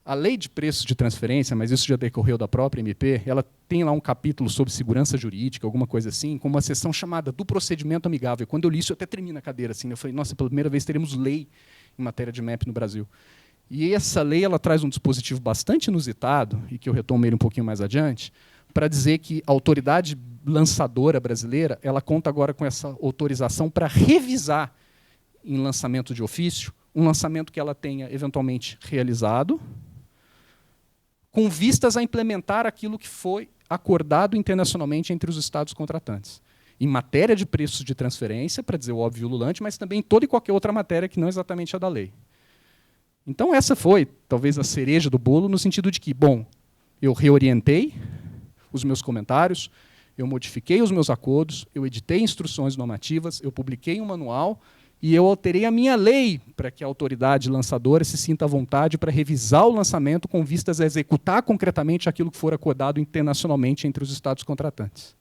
A lei de preços de transferência, mas isso já decorreu da própria MP, ela tem lá um capítulo sobre segurança jurídica, alguma coisa assim, com uma seção chamada do procedimento amigável. Quando eu li isso, eu até tremi na cadeira. Assim, eu falei, nossa, pela primeira vez teremos lei em matéria de MEP no Brasil. E essa lei ela traz um dispositivo bastante inusitado, e que eu retomo ele um pouquinho mais adiante, para dizer que a autoridade lançadora brasileira ela conta agora com essa autorização para revisar, em lançamento de ofício, um lançamento que ela tenha eventualmente realizado, com vistas a implementar aquilo que foi acordado internacionalmente entre os Estados contratantes. Em matéria de preços de transferência, para dizer o óbvio e o ululante, mas também em toda e qualquer outra matéria que não exatamente a da lei. Então, essa foi, talvez, a cereja do bolo, no sentido de que, bom, eu reorientei os meus comentários, eu modifiquei os meus acordos, eu editei instruções normativas, eu publiquei um manual, e eu alterei a minha lei para que a autoridade lançadora se sinta à vontade para revisar o lançamento com vistas a executar concretamente aquilo que for acordado internacionalmente entre os Estados contratantes.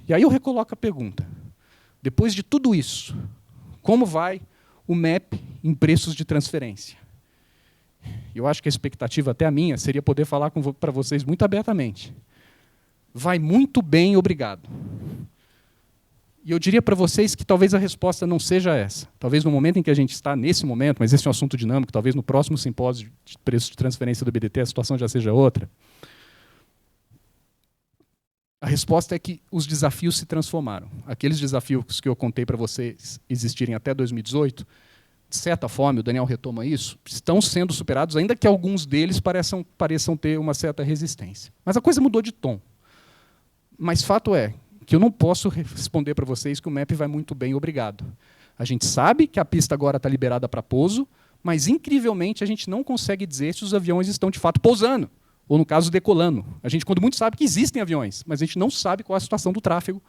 E aí eu recoloco a pergunta. Depois de tudo isso, como vai o MEP em preços de transferência? Eu acho que a expectativa, até a minha, seria poder falar para vocês muito abertamente. Vai muito bem, obrigado. E eu diria para vocês que talvez a resposta não seja essa. Talvez no momento em que a gente está, nesse momento, mas esse é um assunto dinâmico, talvez no próximo simpósio de preços de transferência do BDT a situação já seja outra. A resposta é que os desafios se transformaram. Aqueles desafios que eu contei para vocês existirem até 2018, de certa forma, o Daniel retoma isso, estão sendo superados, ainda que alguns deles pareçam ter uma certa resistência. Mas a coisa mudou de tom. Mas fato é que eu não posso responder para vocês que o MEP vai muito bem, obrigado. A gente sabe que a pista agora está liberada para pouso, mas, incrivelmente, a gente não consegue dizer se os aviões estão, de fato, pousando, ou, no caso, decolando. A gente, quando muito, sabe que existem aviões, mas a gente não sabe qual é a situação do tráfego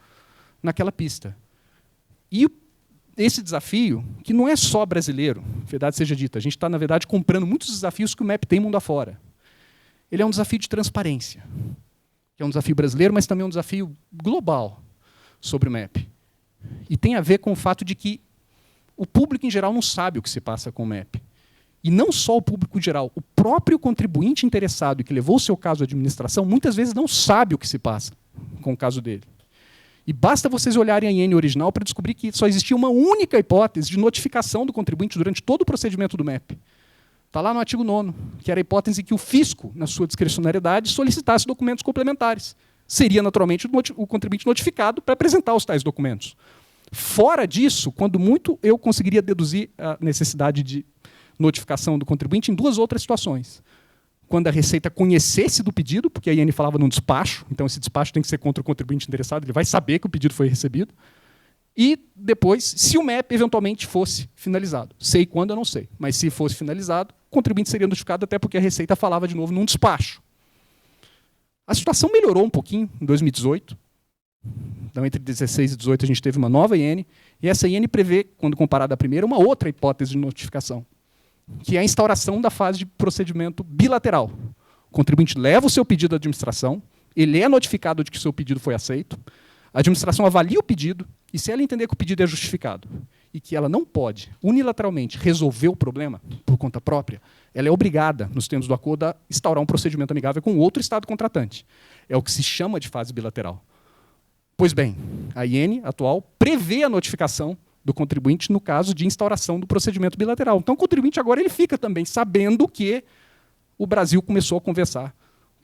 naquela pista. E esse desafio, que não é só brasileiro, verdade seja dita, a gente está, na verdade, comprando muitos desafios que o MEP tem mundo afora. Ele é um desafio de transparência, que é um desafio brasileiro, mas também um desafio global sobre o MEP. E tem a ver com o fato de que o público, em geral, não sabe o que se passa com o MEP. E não só o público em geral, o próprio contribuinte interessado e que levou o seu caso à administração, muitas vezes não sabe o que se passa com o caso dele. E basta vocês olharem a IN original para descobrir que só existia uma única hipótese de notificação do contribuinte durante todo o procedimento do MEP. Está lá no artigo 9º, que era a hipótese em que o fisco, na sua discricionariedade, solicitasse documentos complementares. Seria, naturalmente, o contribuinte notificado para apresentar os tais documentos. Fora disso, quando muito, eu conseguiria deduzir a necessidade de notificação do contribuinte em duas outras situações. Quando a Receita conhecesse do pedido, porque a IN falava num despacho, então esse despacho tem que ser contra o contribuinte interessado, ele vai saber que o pedido foi recebido. E depois, se o MEP eventualmente fosse finalizado. Sei quando, eu não sei. Mas se fosse finalizado, o contribuinte seria notificado, até porque a Receita falava de novo num despacho. A situação melhorou um pouquinho em 2018. Então, entre 16 e 18, a gente teve uma nova IN. E essa IN prevê, quando comparada à primeira, uma outra hipótese de notificação, que é a instauração da fase de procedimento bilateral. O contribuinte leva o seu pedido à administração, ele é notificado de que o seu pedido foi aceito, a administração avalia o pedido, e se ela entender que o pedido é justificado e que ela não pode unilateralmente resolver o problema por conta própria, ela é obrigada, nos termos do acordo, a instaurar um procedimento amigável com outro Estado contratante. É o que se chama de fase bilateral. Pois bem, a IN atual prevê a notificação do contribuinte no caso de instauração do procedimento bilateral. Então, o contribuinte agora ele fica também sabendo que o Brasil começou a conversar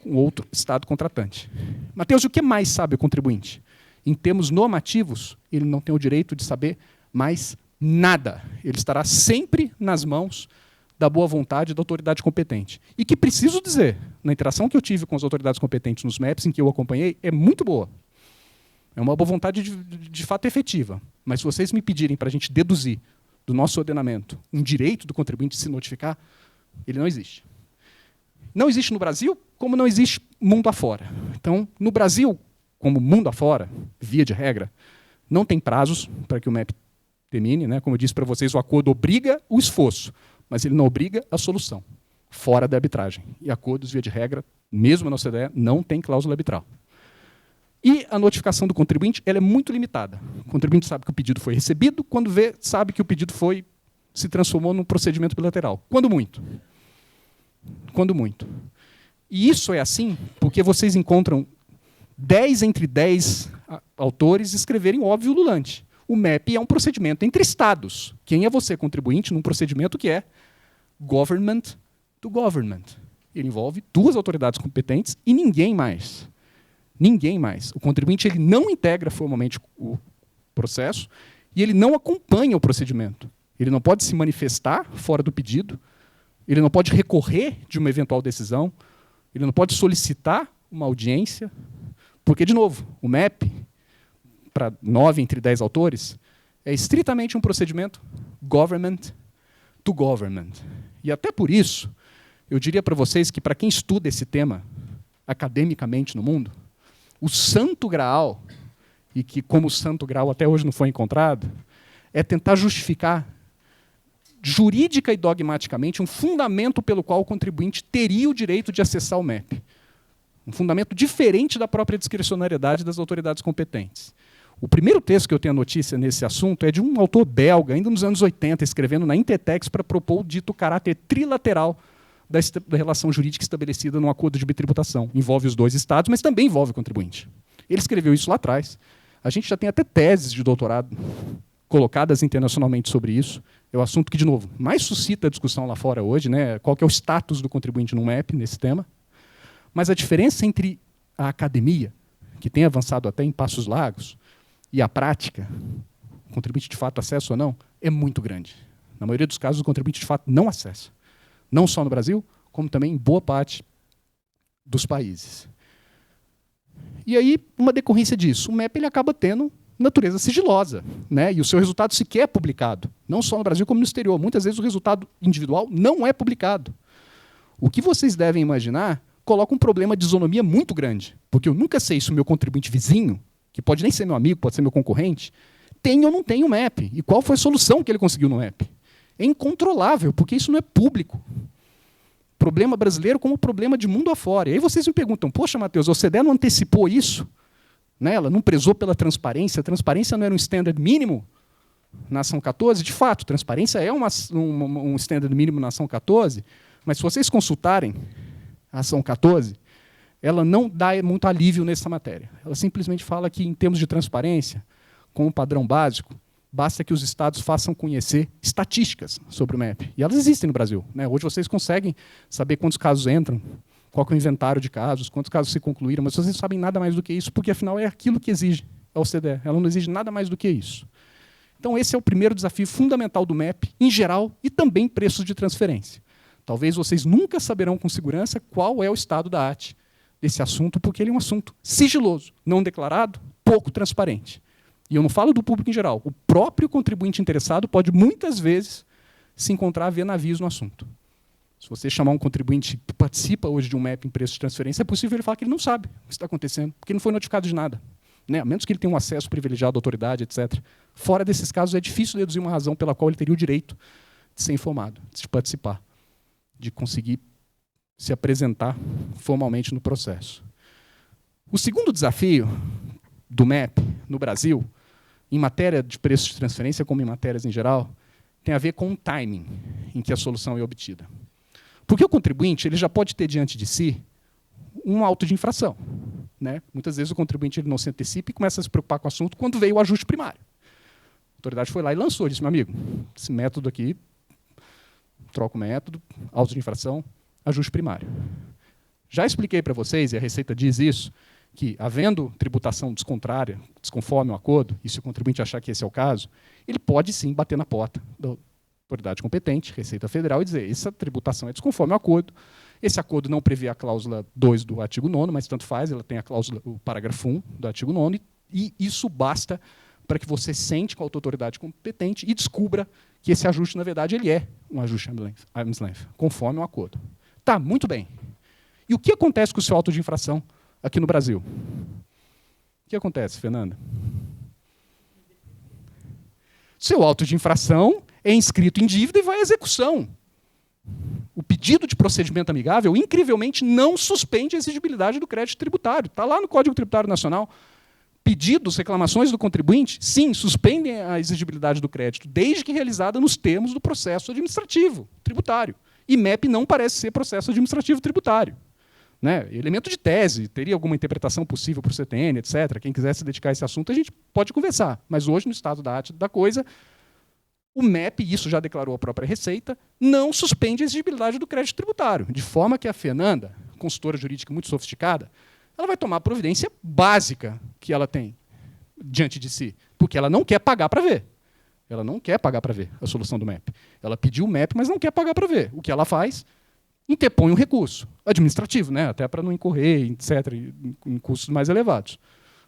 com outro Estado contratante. Matheus, o que mais sabe o contribuinte? Em termos normativos, ele não tem o direito de saber mais nada. Ele estará sempre nas mãos da boa vontade da autoridade competente. E que, preciso dizer, na interação que eu tive com as autoridades competentes nos MEPs, em que eu acompanhei, é muito boa. É uma boa vontade de fato efetiva. Mas se vocês me pedirem para a gente deduzir do nosso ordenamento um direito do contribuinte se notificar, ele não existe. Não existe no Brasil, como não existe mundo afora. Então, no Brasil, como mundo afora, via de regra, não tem prazos para que o MEP termine. Né? Como eu disse para vocês, o acordo obriga o esforço, mas ele não obriga a solução, fora da arbitragem. E acordos, via de regra, mesmo na OCDE, não tem cláusula arbitral. E a notificação do contribuinte ela é muito limitada. O contribuinte sabe que o pedido foi recebido, quando vê, sabe que o pedido se transformou num procedimento bilateral. Quando muito. Quando muito. E isso é assim porque vocês encontram 10 entre 10 autores escreverem óbvio ululante. O MEP é um procedimento entre estados. Quem é você, contribuinte, num procedimento que é government to government. Ele envolve duas autoridades competentes e ninguém mais. Ninguém mais. O contribuinte ele não integra formalmente o processo e ele não acompanha o procedimento. Ele não pode se manifestar fora do pedido, ele não pode recorrer de uma eventual decisão, ele não pode solicitar uma audiência, porque, de novo, o MEP, para 9 entre 10 autores, é estritamente um procedimento government to government. E até por isso, eu diria para vocês que, para quem estuda esse tema academicamente no mundo, o santo graal, e que como o santo graal até hoje não foi encontrado, é tentar justificar jurídica e dogmaticamente um fundamento pelo qual o contribuinte teria o direito de acessar o MEP. Um fundamento diferente da própria discricionariedade das autoridades competentes. O primeiro texto que eu tenho a notícia nesse assunto é de um autor belga, ainda nos anos 80, escrevendo na Intertex para propor o dito caráter trilateral da relação jurídica estabelecida num acordo de bitributação. Envolve os dois estados, mas também envolve o contribuinte. Ele escreveu isso lá atrás. A gente já tem até teses de doutorado colocadas internacionalmente sobre isso. É o assunto que, de novo, mais suscita a discussão lá fora hoje, né? Qual que é o status do contribuinte no MEP nesse tema. Mas a diferença entre a academia, que tem avançado até em passos largos, e a prática, o contribuinte de fato acessa ou não, é muito grande. Na maioria dos casos, o contribuinte de fato não acessa. Não só no Brasil, como também em boa parte dos países. E aí, uma decorrência disso, o MEP ele acaba tendo natureza sigilosa, né? E o seu resultado sequer é publicado, não só no Brasil como no exterior. Muitas vezes o resultado individual não é publicado. O que vocês devem imaginar coloca um problema de isonomia muito grande, porque eu nunca sei se o meu contribuinte vizinho, que pode nem ser meu amigo, pode ser meu concorrente, tem ou não tem o MEP, e qual foi a solução que ele conseguiu no MEP. É incontrolável, porque isso não é público. Problema brasileiro como problema de mundo afora. E aí vocês me perguntam, poxa, Matheus, a OCDE não antecipou isso? Né? Ela não prezou pela transparência? A transparência não era um standard mínimo na ação 14? De fato, transparência é um standard mínimo na ação 14, mas se vocês consultarem a ação 14, ela não dá muito alívio nessa matéria. Ela simplesmente fala que, em termos de transparência, como padrão básico, basta que os estados façam conhecer estatísticas sobre o MEP. E elas existem no Brasil, né? Hoje vocês conseguem saber quantos casos entram, qual é o inventário de casos, quantos casos se concluíram, mas vocês não sabem nada mais do que isso, porque, afinal, é aquilo que exige a OCDE. Ela não exige nada mais do que isso. Então, esse é o primeiro desafio fundamental do MEP, em geral, e também preços de transferência. Talvez vocês nunca saberão com segurança qual é o estado da arte desse assunto, porque ele é um assunto sigiloso, não declarado, pouco transparente. E eu não falo do público em geral. O próprio contribuinte interessado pode, muitas vezes, se encontrar a ver navios no assunto. Se você chamar um contribuinte que participa hoje de um MEP em preço de transferência, é possível ele falar que ele não sabe o que está acontecendo, porque ele não foi notificado de nada. Né? A menos que ele tenha um acesso privilegiado à autoridade, etc. Fora desses casos, é difícil deduzir uma razão pela qual ele teria o direito de ser informado, de participar, de conseguir se apresentar formalmente no processo. O segundo desafio do MEP no Brasil, em matéria de preços de transferência, como em matérias em geral, tem a ver com o timing em que a solução é obtida. Porque o contribuinte ele já pode ter diante de si um auto de infração. Né? Muitas vezes o contribuinte ele não se antecipa e começa a se preocupar com o assunto quando veio o ajuste primário. A autoridade foi lá e lançou, disse, meu amigo, esse método aqui, troca o método, auto de infração, ajuste primário. Já expliquei para vocês, e a Receita diz isso, que, havendo tributação descontrária, desconforme o acordo, e se o contribuinte achar que esse é o caso, ele pode, sim, bater na porta da autoridade competente, Receita Federal, e dizer essa tributação é desconforme ao acordo, esse acordo não prevê a cláusula 2 do artigo 9º, mas tanto faz, ela tem a cláusula, o parágrafo 1 do artigo 9º, e isso basta para que você sente com a autoridade competente e descubra que esse ajuste, na verdade, ele é um ajuste arm's length, conforme o acordo. Tá, muito bem. E o que acontece com o seu auto de infração aqui no Brasil? O que acontece, Fernanda? Seu auto de infração é inscrito em dívida e vai à execução. O pedido de procedimento amigável, incrivelmente, não suspende a exigibilidade do crédito tributário. Está lá no Código Tributário Nacional. pedidos, reclamações do contribuinte, sim, suspendem a exigibilidade do crédito, desde que realizada nos termos do processo administrativo tributário. E MEP não parece ser processo administrativo tributário. Né? Elemento de tese, teria alguma interpretação possível para o CTN, etc. Quem quiser se dedicar a esse assunto, a gente pode conversar. Mas hoje, no estado da arte da coisa, o MEP, isso já declarou a própria Receita, não suspende a exigibilidade do crédito tributário, de forma que a Fernanda, consultora jurídica muito sofisticada, ela vai tomar a providência básica que ela tem diante de si, porque ela não quer pagar para ver. Ela não quer pagar para ver a solução do MEP. Ela pediu o MEP, mas não quer pagar para ver. O que ela faz? Interpõe um recurso administrativo, né? Até para não incorrer, etc., em custos mais elevados.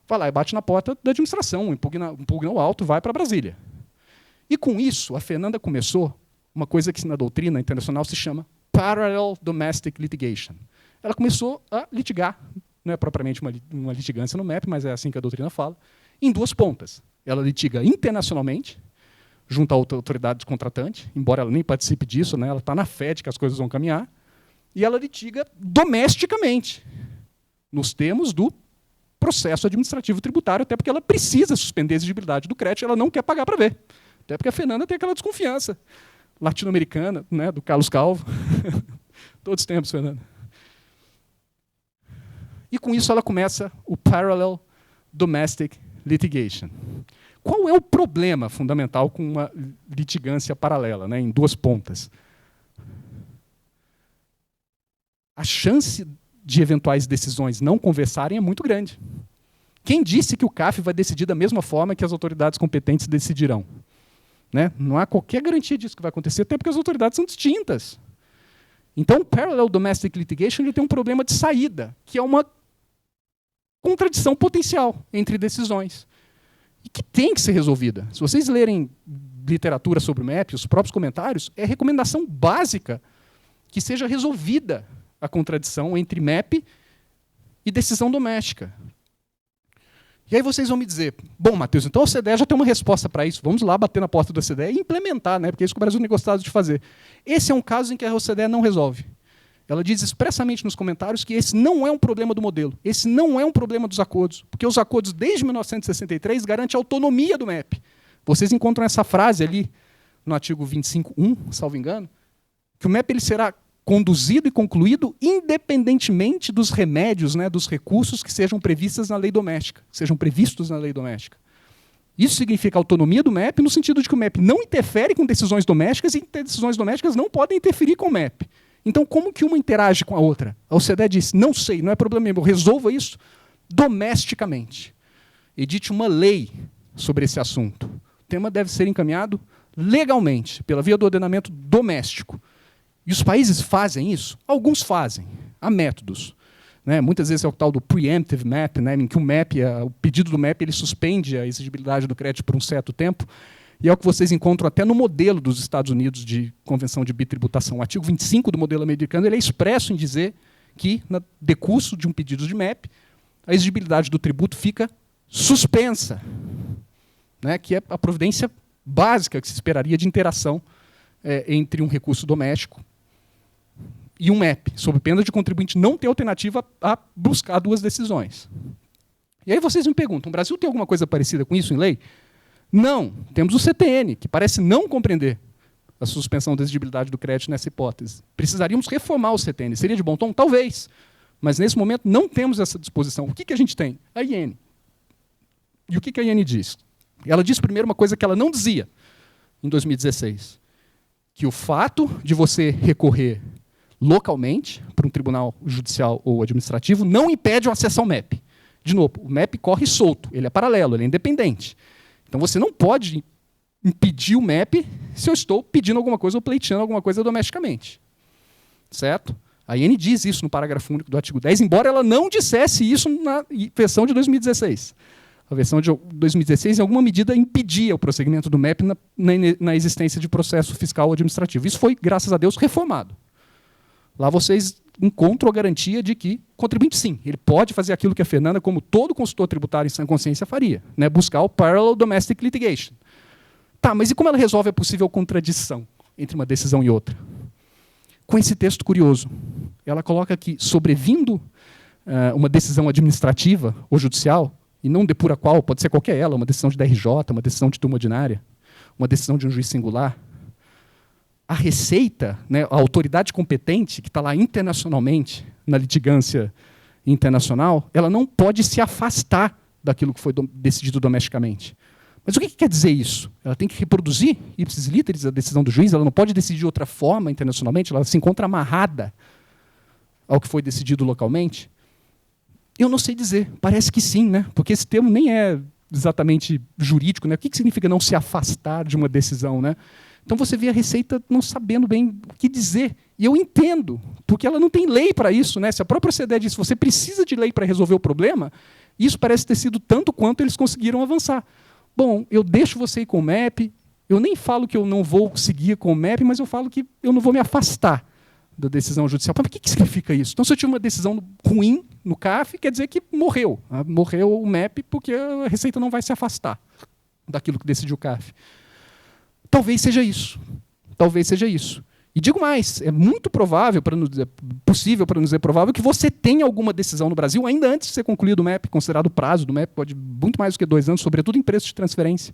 Vai lá e bate na porta da administração, impugna o auto, vai para Brasília. E com isso, a Fernanda começou uma coisa que na doutrina internacional se chama Parallel Domestic Litigation. Ela começou a litigar, não é propriamente uma litigância no MEP, mas é assim que a doutrina fala, em duas pontas. Ela litiga internacionalmente, junto à outra autoridade contratante, embora ela nem participe disso, né, ela está na fé de que as coisas vão caminhar, e ela litiga domesticamente, nos termos do processo administrativo tributário, até porque ela precisa suspender a exigibilidade do crédito, ela não quer pagar para ver. Até porque a Fernanda tem aquela desconfiança latino-americana, né, do Carlos Calvo. Todos os tempos, Fernanda. E com isso ela começa o Parallel Domestic Litigation. Qual é o problema fundamental com uma litigância paralela, né, em duas pontas? A chance de eventuais decisões não conversarem é muito grande. Quem disse que o CAF vai decidir da mesma forma que as autoridades competentes decidirão? Né? Não há qualquer garantia disso que vai acontecer, até porque as autoridades são distintas. Então, o Parallel Domestic Litigation ele tem um problema de saída, que é uma contradição potencial entre decisões, e que tem que ser resolvida. Se vocês lerem literatura sobre o MEP, os próprios comentários, é recomendação básica que seja resolvida a contradição entre MEP e decisão doméstica. E aí vocês vão me dizer, bom, Matheus, então a OCDE já tem uma resposta para isso, vamos lá bater na porta da OCDE e implementar, né, porque é isso que o Brasil tem gostado de fazer. Esse é um caso em que a OCDE não resolve. Ela diz expressamente nos comentários que esse não é um problema do modelo, esse não é um problema dos acordos, porque os acordos desde 1963 garantem a autonomia do MEP. Vocês encontram essa frase ali no artigo 25.1, salvo engano, que o MEP ele será conduzido e concluído independentemente dos remédios, né, dos recursos que sejam previstos na lei doméstica. Isso significa a autonomia do MEP no sentido de que o MEP não interfere com decisões domésticas e decisões domésticas não podem interferir com o MEP. Então, como que uma interage com a outra? A OCDE disse, não sei, não é problema meu, resolva isso domesticamente. Edite uma lei sobre esse assunto. O tema deve ser encaminhado legalmente, pela via do ordenamento doméstico. E os países fazem isso? Alguns fazem. Há métodos. Né? Muitas vezes é o tal do preemptive map, né? Em que o pedido do MEP ele suspende a exigibilidade do crédito por um certo tempo. E é o que vocês encontram até no modelo dos Estados Unidos de Convenção de Bitributação. O artigo 25 do modelo americano ele é expresso em dizer que, no decurso de um pedido de MEP, a exigibilidade do tributo fica suspensa, né? Que é a providência básica que se esperaria de interação entre um recurso doméstico e um MEP, sob pena de contribuinte não ter alternativa a buscar duas decisões. E aí vocês me perguntam, o Brasil tem alguma coisa parecida com isso em lei? Não. Temos o CTN, que parece não compreender a suspensão da exigibilidade do crédito nessa hipótese. Precisaríamos reformar o CTN. Seria de bom tom? Talvez. Mas, nesse momento, não temos essa disposição. O que a gente tem? A IN. E o que a IN diz? Ela diz, primeiro, uma coisa que ela não dizia em 2016, que o fato de você recorrer localmente para um tribunal judicial ou administrativo não impede o acesso ao MEP. De novo, o MEP corre solto, ele é paralelo, ele é independente. Então você não pode impedir o MEP se eu estou pedindo alguma coisa ou pleiteando alguma coisa domesticamente. Certo? A IN diz isso no parágrafo único do artigo 10, embora ela não dissesse isso na versão de 2016. A versão de 2016, em alguma medida, impedia o prosseguimento do MEP na existência de processo fiscal ou administrativo. Isso foi, graças a Deus, reformado. Lá vocês encontram a garantia de que o contribuinte, sim, ele pode fazer aquilo que a Fernanda, como todo consultor tributário em sã consciência, faria, né? Buscar o Parallel Domestic Litigation. Tá, mas e como ela resolve a possível contradição entre uma decisão e outra? Com esse texto curioso. Ela coloca que, sobrevindo uma decisão administrativa ou judicial, e não depura qual, pode ser qualquer ela, uma decisão de DRJ, uma decisão de turma ordinária, uma decisão de um juiz singular, a Receita, né, a autoridade competente, que está lá internacionalmente, na litigância internacional, ela não pode se afastar daquilo que foi decidido domesticamente. Mas o que quer dizer isso? Ela tem que reproduzir, ipsis literis, a decisão do juiz, ela não pode decidir de outra forma internacionalmente, ela se encontra amarrada ao que foi decidido localmente? Eu não sei dizer, parece que sim, né? Porque esse termo nem é exatamente jurídico, né? O que significa não se afastar de uma decisão, né? Então você vê a Receita não sabendo bem o que dizer. E eu entendo, porque ela não tem lei para isso, né? Se a própria OCDE diz que você precisa de lei para resolver o problema, isso parece ter sido tanto quanto eles conseguiram avançar. Bom, eu deixo você ir com o MEP, eu nem falo que eu não vou seguir com o MEP, mas eu falo que eu não vou me afastar da decisão judicial. Mas o que significa isso? Então, se eu tive uma decisão ruim no CAF, quer dizer que morreu. Morreu o MEP porque a Receita não vai se afastar daquilo que decidiu o CAF. Talvez seja isso. Talvez seja isso. E digo mais, é muito provável, possível, para não dizer provável, que você tenha alguma decisão no Brasil, ainda antes de ser concluído o MEP, considerado o prazo do MEP, pode muito mais do que 2 anos, sobretudo em preço de transferência.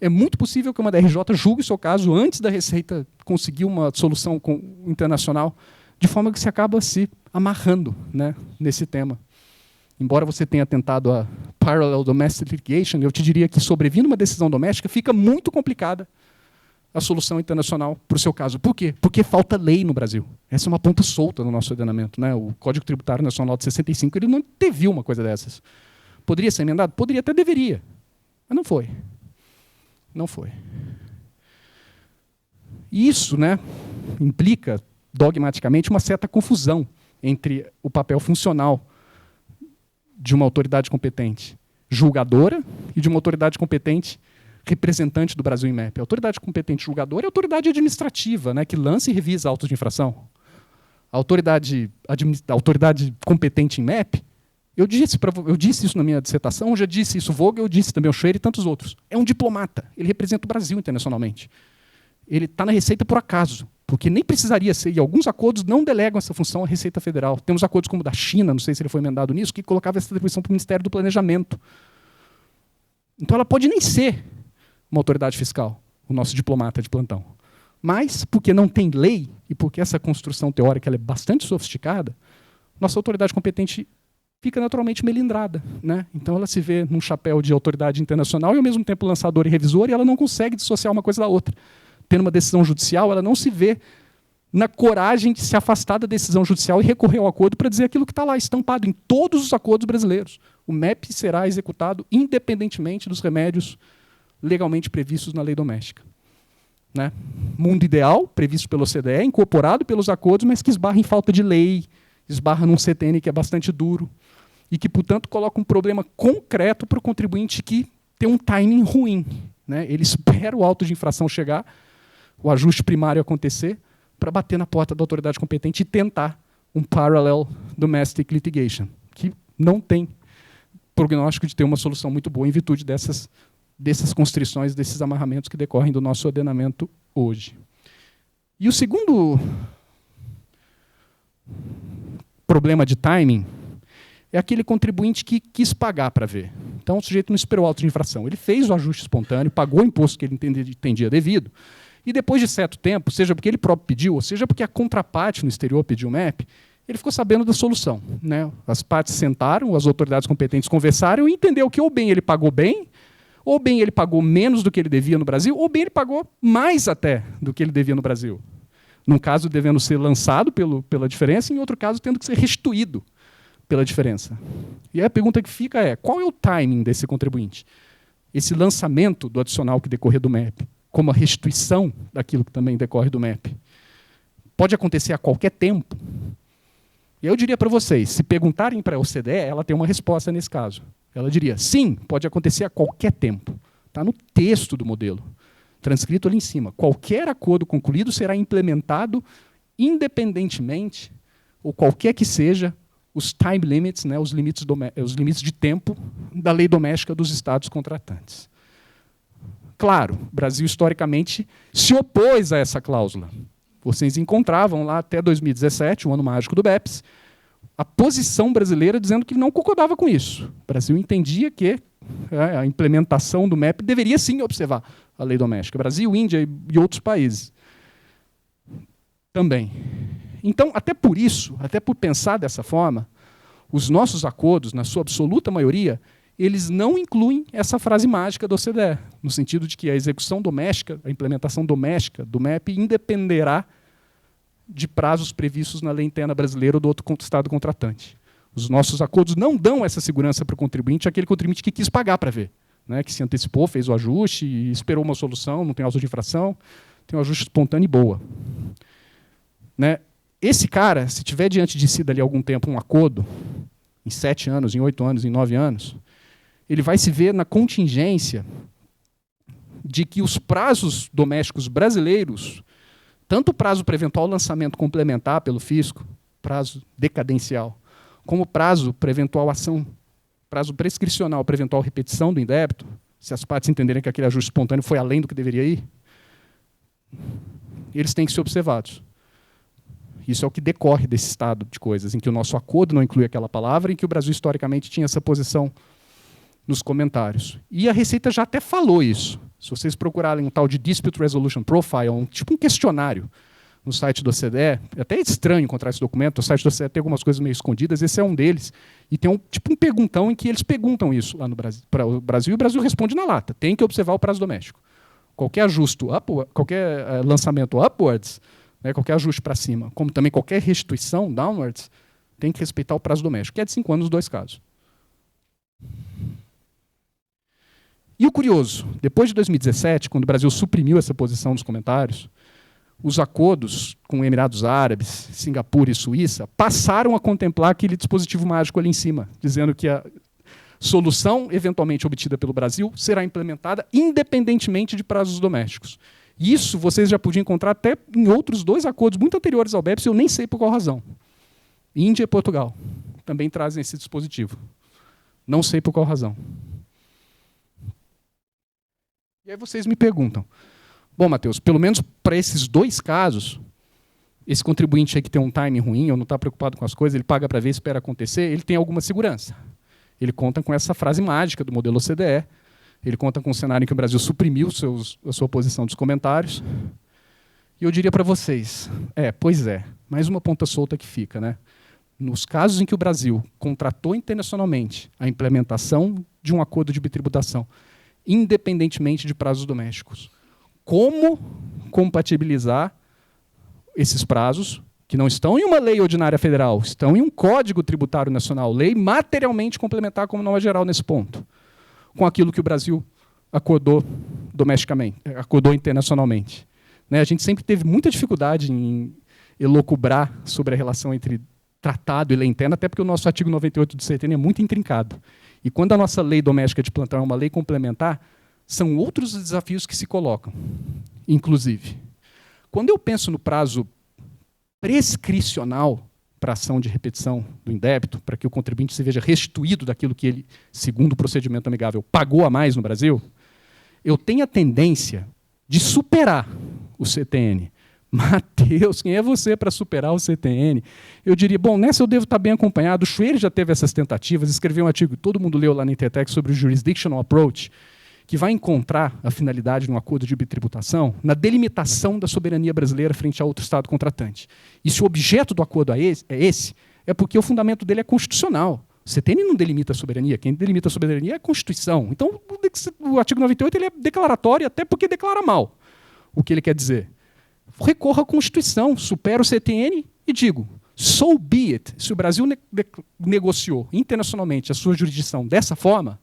É muito possível que uma DRJ julgue o seu caso antes da Receita conseguir uma solução internacional, de forma que se acaba se amarrando, né, nesse tema. Embora você tenha tentado a Parallel Domestic Litigation, eu te diria que, sobrevindo uma decisão doméstica, fica muito complicada a solução internacional para o seu caso. Por quê? Porque falta lei no Brasil. Essa é uma ponta solta no nosso ordenamento, né? O Código Tributário Nacional de 65 ele não anteviu uma coisa dessas. Poderia ser emendado? Poderia, até deveria. Mas não foi. Não foi. E isso, né, implica, dogmaticamente, uma certa confusão entre o papel funcional de uma autoridade competente julgadora e de uma autoridade competente representante do Brasil em MEP. A autoridade competente julgadora é a autoridade administrativa, né, que lança e revisa autos de infração. A autoridade competente em MEP, eu disse isso na minha dissertação, eu já disse isso Vogel, eu disse também o Schwerer e tantos outros. É um diplomata, ele representa o Brasil internacionalmente. Ele está na Receita por acaso, porque nem precisaria ser, e alguns acordos não delegam essa função à Receita Federal. Temos acordos como o da China, não sei se ele foi emendado nisso, que colocava essa atribuição para o Ministério do Planejamento. Então ela pode nem ser uma autoridade fiscal, o nosso diplomata de plantão. Mas, porque não tem lei, e porque essa construção teórica ela é bastante sofisticada, nossa autoridade competente fica naturalmente melindrada, né? Então ela se vê num chapéu de autoridade internacional e, ao mesmo tempo, lançadora e revisora, e ela não consegue dissociar uma coisa da outra. Tendo uma decisão judicial, ela não se vê na coragem de se afastar da decisão judicial e recorrer ao acordo para dizer aquilo que está lá, estampado em todos os acordos brasileiros. O MEP será executado independentemente dos remédios legalmente previstos na lei doméstica. Né? Mundo ideal, previsto pela OCDE, incorporado pelos acordos, mas que esbarra em falta de lei, esbarra num CTN que é bastante duro, e que, portanto, coloca um problema concreto para o contribuinte que tem um timing ruim. Né? Ele espera o auto de infração chegar, o ajuste primário acontecer, para bater na porta da autoridade competente e tentar um parallel domestic litigation, que não tem prognóstico de ter uma solução muito boa em virtude dessas constrições, desses amarramentos que decorrem do nosso ordenamento hoje. E o segundo problema de timing é aquele contribuinte que quis pagar para ver. Então, o sujeito não esperou auto de infração. Ele fez o ajuste espontâneo, pagou o imposto que ele entendia devido, e depois de certo tempo, seja porque ele próprio pediu, ou seja porque a contraparte no exterior pediu o MEP, ele ficou sabendo da solução. Né? As partes sentaram, as autoridades competentes conversaram e entenderam que ou bem ele pagou bem, ou bem ele pagou menos do que ele devia no Brasil, ou bem ele pagou mais até do que ele devia no Brasil. Num caso, devendo ser lançado pela diferença, em outro caso, tendo que ser restituído pela diferença. E aí a pergunta que fica é, qual é o timing desse contribuinte? Esse lançamento do adicional que decorrer do MEP, como a restituição daquilo que também decorre do MEP, pode acontecer a qualquer tempo? E eu diria para vocês, se perguntarem para a OCDE, ela tem uma resposta nesse caso. Ela diria, sim, pode acontecer a qualquer tempo. Está no texto do modelo, transcrito ali em cima. Qualquer acordo concluído será implementado independentemente, ou qualquer que seja, os time limits, né, os limites de tempo da lei doméstica dos estados contratantes. Claro, o Brasil, historicamente, se opôs a essa cláusula. Vocês encontravam lá, até 2017, o ano mágico do BEPS, a posição brasileira dizendo que não concordava com isso. O Brasil entendia que a implementação do MEP deveria sim observar a lei doméstica. Brasil, Índia e outros países também. Então, até por isso, até por pensar dessa forma, os nossos acordos, na sua absoluta maioria, eles não incluem essa frase mágica da OCDE, no sentido de que a execução doméstica, a implementação doméstica do MEP independerá de prazos previstos na lei interna brasileira ou do outro Estado contratante. Os nossos acordos não dão essa segurança para o contribuinte, aquele contribuinte que quis pagar para ver, né, que se antecipou, fez o ajuste, e esperou uma solução, não tem auto de infração, tem um ajuste espontâneo e boa. Né? Esse cara, se tiver diante de si dali algum tempo um acordo, em 7 anos, em 8 anos, em 9 anos, ele vai se ver na contingência de que os prazos domésticos brasileiros, tanto o prazo para eventual lançamento complementar pelo fisco, prazo decadencial, como o prazo para eventual ação, prazo prescricional para eventual repetição do indébito, se as partes entenderem que aquele ajuste espontâneo foi além do que deveria ir, eles têm que ser observados. Isso é o que decorre desse estado de coisas, em que o nosso acordo não inclui aquela palavra, em que o Brasil historicamente tinha essa posição nos comentários. E a Receita já até falou isso. Se vocês procurarem um tal de Dispute Resolution Profile, tipo um questionário no site do OCDE, é até estranho encontrar esse documento, o site do OCDE tem algumas coisas meio escondidas, esse é um deles, e tem um perguntão em que eles perguntam isso lá no Brasil, para o Brasil, e o Brasil responde na lata, tem que observar o prazo doméstico. Qualquer ajuste, qualquer lançamento upwards, né, qualquer ajuste para cima, como também qualquer restituição downwards, tem que respeitar o prazo doméstico, que é de 5 anos nos 2 casos. E o curioso, depois de 2017, quando o Brasil suprimiu essa posição nos comentários, os acordos com Emirados Árabes, Singapura e Suíça passaram a contemplar aquele dispositivo mágico ali em cima, dizendo que a solução eventualmente obtida pelo Brasil será implementada independentemente de prazos domésticos. Isso vocês já podiam encontrar até em outros 2 acordos muito anteriores ao BEPS, eu nem sei por qual razão. Índia e Portugal também trazem esse dispositivo. Não sei por qual razão. E aí vocês me perguntam, bom, Matheus, pelo menos para esses 2 casos, esse contribuinte aí que tem um timing ruim, ou não está preocupado com as coisas, ele paga para ver, espera acontecer, ele tem alguma segurança. Ele conta com essa frase mágica do modelo OCDE, ele conta com um cenário em que o Brasil suprimiu a sua posição dos comentários. E eu diria para vocês, pois é, mais uma ponta solta que fica, né? Nos casos em que o Brasil contratou internacionalmente a implementação de um acordo de bitributação, independentemente de prazos domésticos, como compatibilizar esses prazos, que não estão em uma lei ordinária federal, estão em um Código Tributário Nacional, lei materialmente complementar como norma geral nesse ponto, com aquilo que o Brasil acordou domesticamente, acordou internacionalmente. Né, a gente sempre teve muita dificuldade em elocubrar sobre a relação entre tratado e lei interna, até porque o nosso artigo 98 do CTN é muito intrincado. E quando a nossa lei doméstica de plantão é uma lei complementar, são outros desafios que se colocam, inclusive. Quando eu penso no prazo prescricional para ação de repetição do indébito, para que o contribuinte se veja restituído daquilo que ele, segundo o procedimento amigável, pagou a mais no Brasil, eu tenho a tendência de superar o CTN. Matheus, quem é você para superar o CTN? Eu diria, bom, nessa eu devo estar bem acompanhado. O Schwerer já teve essas tentativas, escreveu um artigo que todo mundo leu lá na Intertech sobre o Jurisdictional Approach, que vai encontrar a finalidade de um acordo de bitributação na delimitação da soberania brasileira frente a outro Estado contratante. E se o objeto do acordo é esse, é porque o fundamento dele é constitucional. O CTN não delimita a soberania, quem delimita a soberania é a Constituição. Então, o artigo 98 ele é declaratório, até porque declara mal o que ele quer dizer. Recorra à Constituição, supera o CTN e digo, so be it, se o Brasil negociou internacionalmente a sua jurisdição dessa forma,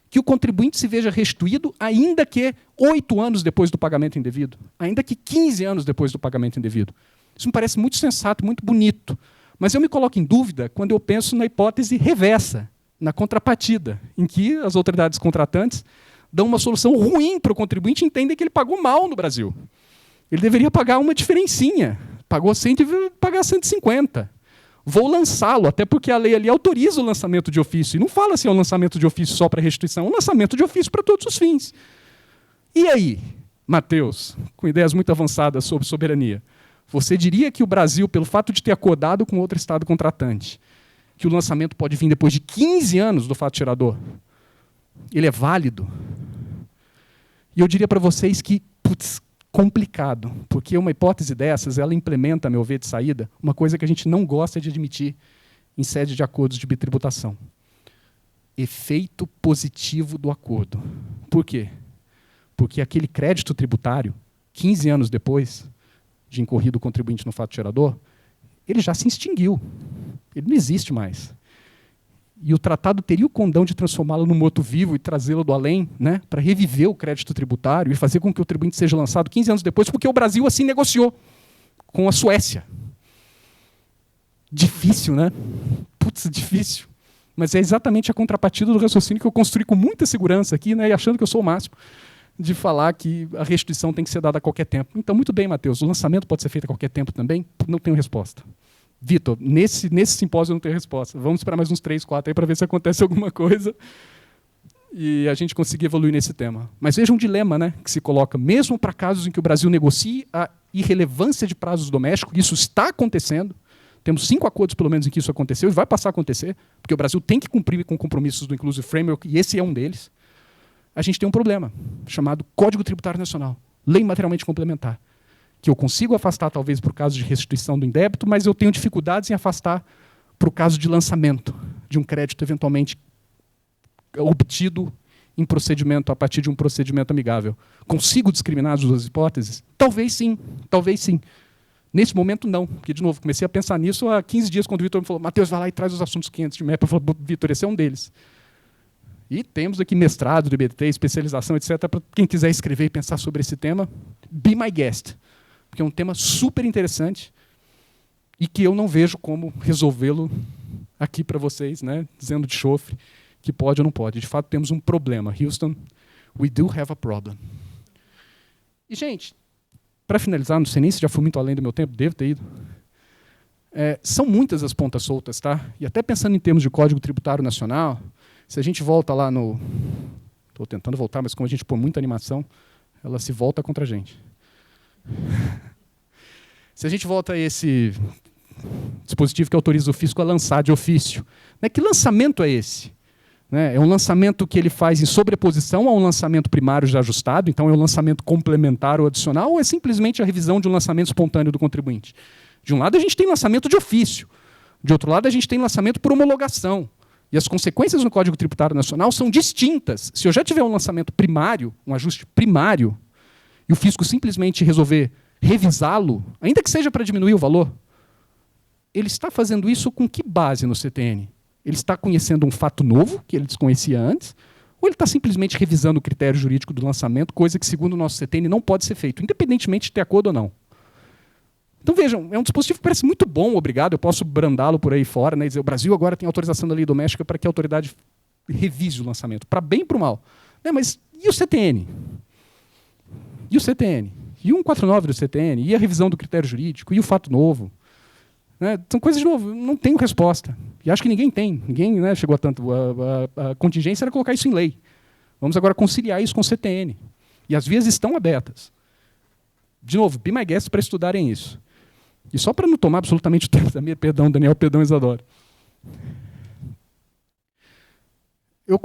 que o contribuinte se veja restituído ainda que 8 anos depois do pagamento indevido, ainda que 15 anos depois do pagamento indevido. Isso me parece muito sensato, muito bonito, mas eu me coloco em dúvida quando eu penso na hipótese reversa, na contrapartida, em que as autoridades contratantes dão uma solução ruim para o contribuinte e entendem que ele pagou mal no Brasil. Ele deveria pagar uma diferencinha. Pagou 100, deveria pagar 150. Vou lançá-lo, até porque a lei ali autoriza o lançamento de ofício. E não fala se é um lançamento de ofício só para restituição, é um lançamento de ofício para todos os fins. E aí, Matheus, com ideias muito avançadas sobre soberania, você diria que o Brasil, pelo fato de ter acordado com outro Estado contratante, que o lançamento pode vir depois de 15 anos do fato gerador, ele é válido. E eu diria para vocês que, putz, complicado, porque uma hipótese dessas, ela implementa, a meu ver, de saída, uma coisa que a gente não gosta de admitir em sede de acordos de bitributação. Efeito positivo do acordo. Por quê? Porque aquele crédito tributário, 15 anos depois de incorrido o contribuinte no fato gerador, ele já se extinguiu. Ele não existe mais. E o tratado teria o condão de transformá-lo num morto-vivo e trazê-lo do além, né, para reviver o crédito tributário e fazer com que o contribuinte seja lançado 15 anos depois, porque o Brasil assim negociou com a Suécia. Difícil, né? Putz, difícil. Mas é exatamente a contrapartida do raciocínio que eu construí com muita segurança aqui, né, e achando que eu sou o máximo, de falar que a restituição tem que ser dada a qualquer tempo. Então, muito bem, Matheus, o lançamento pode ser feito a qualquer tempo também? Não tenho resposta. Vitor, nesse simpósio eu não tenho resposta. Vamos esperar mais uns 3, 4 aí para ver se acontece alguma coisa e a gente conseguir evoluir nesse tema. Mas veja um dilema, né, que se coloca, mesmo para casos em que o Brasil negocie a irrelevância de prazos domésticos, isso está acontecendo, temos 5 acordos, pelo menos, em que isso aconteceu, e vai passar a acontecer, porque o Brasil tem que cumprir com compromissos do Inclusive Framework, e esse é um deles. A gente tem um problema, chamado Código Tributário Nacional, Lei Materialmente Complementar, que eu consigo afastar, talvez, para o caso de restituição do indébito, mas eu tenho dificuldades em afastar para o caso de lançamento de um crédito eventualmente obtido em procedimento, a partir de um procedimento amigável. Consigo discriminar as duas hipóteses? Talvez sim, talvez sim. Nesse momento, não, porque, de novo, comecei a pensar nisso há 15 dias, quando o Vitor me falou, Matheus, vai lá e traz os assuntos quentes de MEP. Eu falei, Vitor, esse é um deles. E temos aqui mestrado de BT, especialização, etc., para quem quiser escrever e pensar sobre esse tema, be my guest, porque é um tema super interessante e que eu não vejo como resolvê-lo aqui para vocês, né, dizendo de chofre que pode ou não pode. De fato, temos um problema. Houston, we do have a problem. E, gente, para finalizar, não sei nem se já fui muito além do meu tempo, devo ter ido. São muitas as pontas soltas, tá? E até pensando em termos de Código Tributário Nacional, se a gente volta lá no... Estou tentando voltar, mas como a gente põe muita animação, ela se volta contra a gente. Se a gente volta a esse dispositivo que autoriza o fisco a lançar de ofício, né, que lançamento é esse? Né, é um lançamento que ele faz em sobreposição a um lançamento primário já ajustado, então é um lançamento complementar ou adicional, ou é simplesmente a revisão de um lançamento espontâneo do contribuinte? De um lado, a gente tem lançamento de ofício. De outro lado, a gente tem lançamento por homologação. E as consequências no Código Tributário Nacional são distintas. Se eu já tiver um lançamento primário, um ajuste primário, e o fisco simplesmente resolver revisá-lo, ainda que seja para diminuir o valor, ele está fazendo isso com que base no CTN? Ele está conhecendo um fato novo, que ele desconhecia antes, ou ele está simplesmente revisando o critério jurídico do lançamento, coisa que, segundo o nosso CTN, não pode ser feito, independentemente de ter acordo ou não. Então, vejam, é um dispositivo que parece muito bom, obrigado, eu posso brandá-lo por aí fora, né, e dizer, o Brasil agora tem autorização da lei doméstica para que a autoridade revise o lançamento, para bem e para o mal. Mas e o CTN? E o CTN? E o 149 do CTN? E a revisão do critério jurídico? E o fato novo? Né? São coisas, de novo, não tenho resposta. E acho que ninguém tem. Ninguém, né, chegou a tanto. A contingência era colocar isso em lei. Vamos agora conciliar isso com o CTN. E as vias estão abertas. De novo, be my guest para estudarem isso. E só para não tomar absolutamente o tempo da minha, perdão, Daniel, perdão, Isadora. Eu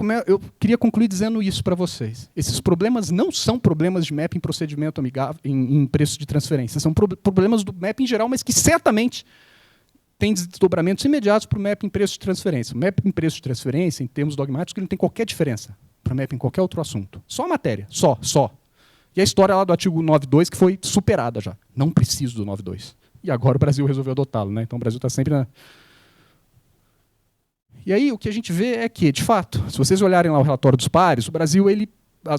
queria concluir dizendo isso para vocês. Esses problemas não são problemas de MEP em procedimento amigável, em preço de transferência. São problemas do MEP em geral, mas que certamente têm desdobramentos imediatos para o MEP em preço de transferência. O MEP em preço de transferência, em termos dogmáticos, ele não tem qualquer diferença para o MEP em qualquer outro assunto. Só a matéria, só. E a história lá do artigo 9.2, que foi superada já. Não preciso do 9.2. E agora o Brasil resolveu adotá-lo, né? Então o Brasil está sempre na... E aí o que a gente vê é que, de fato, se vocês olharem lá o relatório dos pares, o Brasil,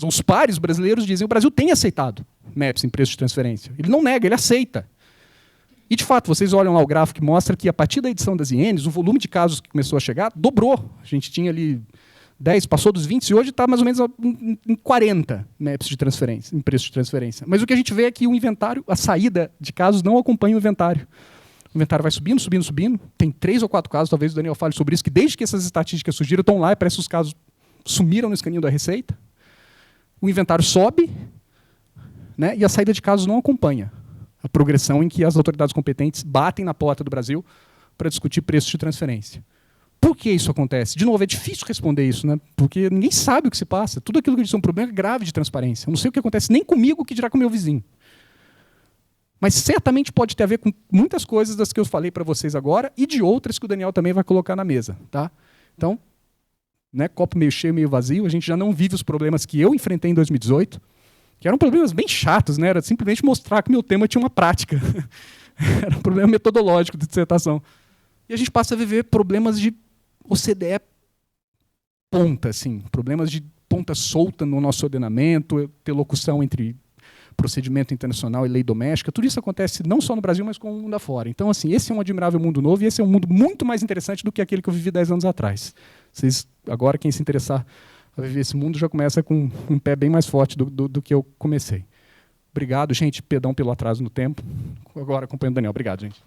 os pares brasileiros dizem que o Brasil tem aceitado MEPs em preço de transferência. Ele não nega, ele aceita. E, de fato, vocês olham lá o gráfico que mostra que, a partir da edição das INs, o volume de casos que começou a chegar dobrou. A gente tinha ali 10, passou dos 20, e hoje está mais ou menos em 40 MEPs de transferência, em preço de transferência. Mas o que a gente vê é que o inventário, a saída de casos não acompanha o inventário. O inventário vai subindo. Tem 3 ou 4 casos, talvez o Daniel fale sobre isso, que desde que essas estatísticas surgiram, estão lá e parece que os casos sumiram no escaninho da Receita. O inventário sobe, né, e a saída de casos não acompanha a progressão em que as autoridades competentes batem na porta do Brasil para discutir preços de transferência. que isso acontece? De novo, é difícil responder isso, né? Porque ninguém sabe o que se passa. Tudo aquilo que diz é um problema grave de transparência. Eu não sei o que acontece nem comigo, o que dirá com o meu vizinho. Mas certamente pode ter a ver com muitas coisas das que eu falei para vocês agora e de outras que o Daniel também vai colocar na mesa. Tá? Então, né, copo meio cheio, meio vazio, a gente já não vive os problemas que eu enfrentei em 2018, que eram problemas bem chatos, né? Era simplesmente mostrar que meu tema tinha uma prática. Era um problema metodológico de dissertação. E a gente passa a viver problemas de OCDE ponta, assim, problemas de ponta solta no nosso ordenamento, ter locução entre procedimento internacional e lei doméstica. Tudo isso acontece não só no Brasil, mas com o mundo afora. Então, assim, esse é um admirável mundo novo e esse é um mundo muito mais interessante do que aquele que eu vivi 10 anos atrás. Vocês, agora, quem se interessar a viver esse mundo já começa com um pé bem mais forte do que eu comecei. Obrigado, gente. Perdão pelo atraso no tempo. Agora acompanho o Daniel. Obrigado, gente.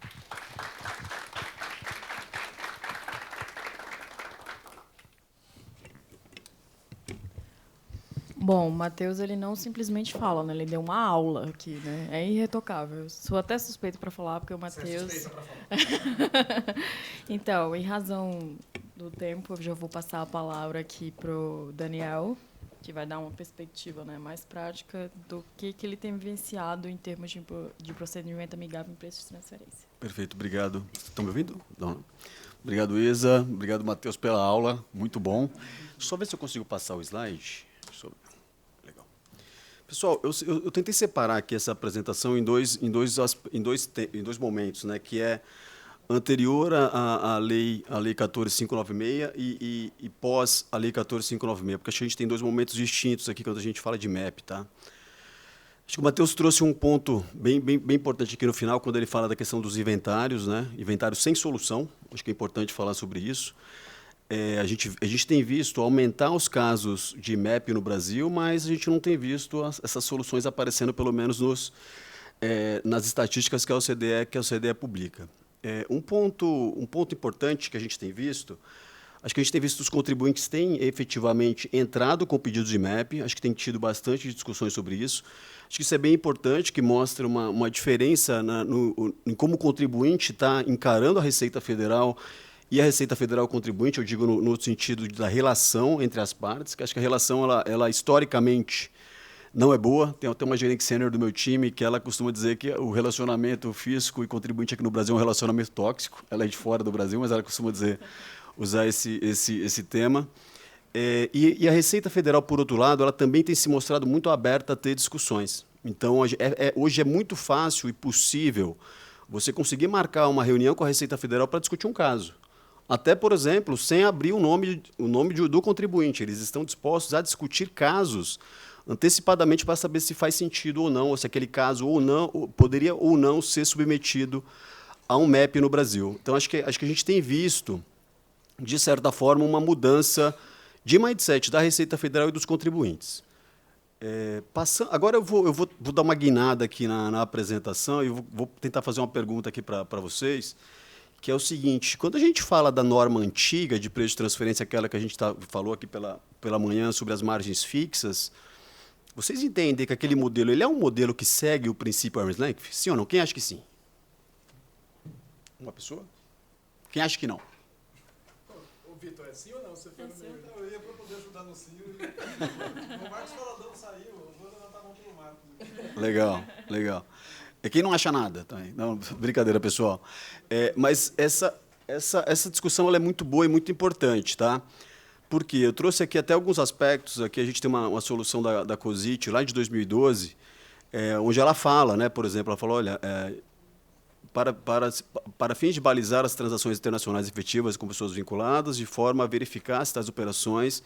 Bom, o Matheus, ele não simplesmente fala, né? Ele deu uma aula aqui, né? É irretocável. Sou até suspeito para falar, porque o Matheus... Você é suspeita para falar. Então, em razão do tempo, eu já vou passar a palavra aqui para o Daniel, que vai dar uma perspectiva, né, mais prática do que ele tem vivenciado em termos de procedimento amigável em preços de transferência. Perfeito, obrigado. Estão me ouvindo? Não. Obrigado, Isa. Obrigado, Matheus, pela aula. Muito bom. Só ver se eu consigo passar o slide. Legal. Pessoal, eu tentei separar aqui essa apresentação em dois momentos, né, que é anterior à lei 14.596 e pós a lei 14.596, porque acho que a gente tem dois momentos distintos aqui quando a gente fala de MEP, tá? Acho que o Matheus trouxe um ponto bem importante aqui no final, quando ele fala da questão dos inventários, né? Inventários sem solução, acho que é importante falar sobre isso. A gente tem visto aumentar os casos de MEP no Brasil, mas a gente não tem visto essas soluções aparecendo, pelo menos nas estatísticas que a OCDE publica. Um ponto importante que a gente tem visto, acho que a gente tem visto os contribuintes têm efetivamente entrado com pedidos de MEP, acho que tem tido bastante discussões sobre isso. Acho que isso é bem importante, que mostra uma diferença em como o contribuinte está encarando a Receita Federal e a Receita Federal contribuinte, eu digo no sentido da relação entre as partes, que acho que a relação, ela historicamente não é boa. Tem até uma gerente sênior do meu time que ela costuma dizer que o relacionamento fisco e contribuinte aqui no Brasil é um relacionamento tóxico. Ela é de fora do Brasil, mas ela costuma usar esse tema. E a Receita Federal, por outro lado, ela também tem se mostrado muito aberta a ter discussões. Então, hoje é muito fácil e possível você conseguir marcar uma reunião com a Receita Federal para discutir um caso. Até, por exemplo, sem abrir o nome do contribuinte. Eles estão dispostos a discutir casos antecipadamente para saber se faz sentido ou não, ou se aquele caso ou não poderia ou não ser submetido a um MEP no Brasil. Então, acho que a gente tem visto, de certa forma, uma mudança de mindset da Receita Federal e dos contribuintes. Agora eu vou dar uma guinada aqui na apresentação e vou tentar fazer uma pergunta aqui para vocês, que é o seguinte: quando a gente fala da norma antiga de preço de transferência, aquela que a gente falou aqui pela manhã sobre as margens fixas, vocês entendem que aquele modelo ele é um modelo que segue o princípio arm's length? Sim ou não? Quem acha que sim? Uma pessoa? Quem acha que não? Ô, Vitor, é sim ou não? Você foi no meio. Eu ia para poder ajudar no sim. O Marcos Faladão saiu, eu vou levantar a mão pelo Marcos. Legal. É quem não acha nada também. Não, brincadeira, pessoal. Mas essa discussão ela é muito boa e muito importante, tá? Porque eu trouxe aqui até alguns aspectos. Aqui a gente tem uma solução da COSIT, lá de 2012, onde ela fala, né, por exemplo, ela falou, olha, para fins de balizar as transações internacionais efetivas com pessoas vinculadas, de forma a verificar se tais operações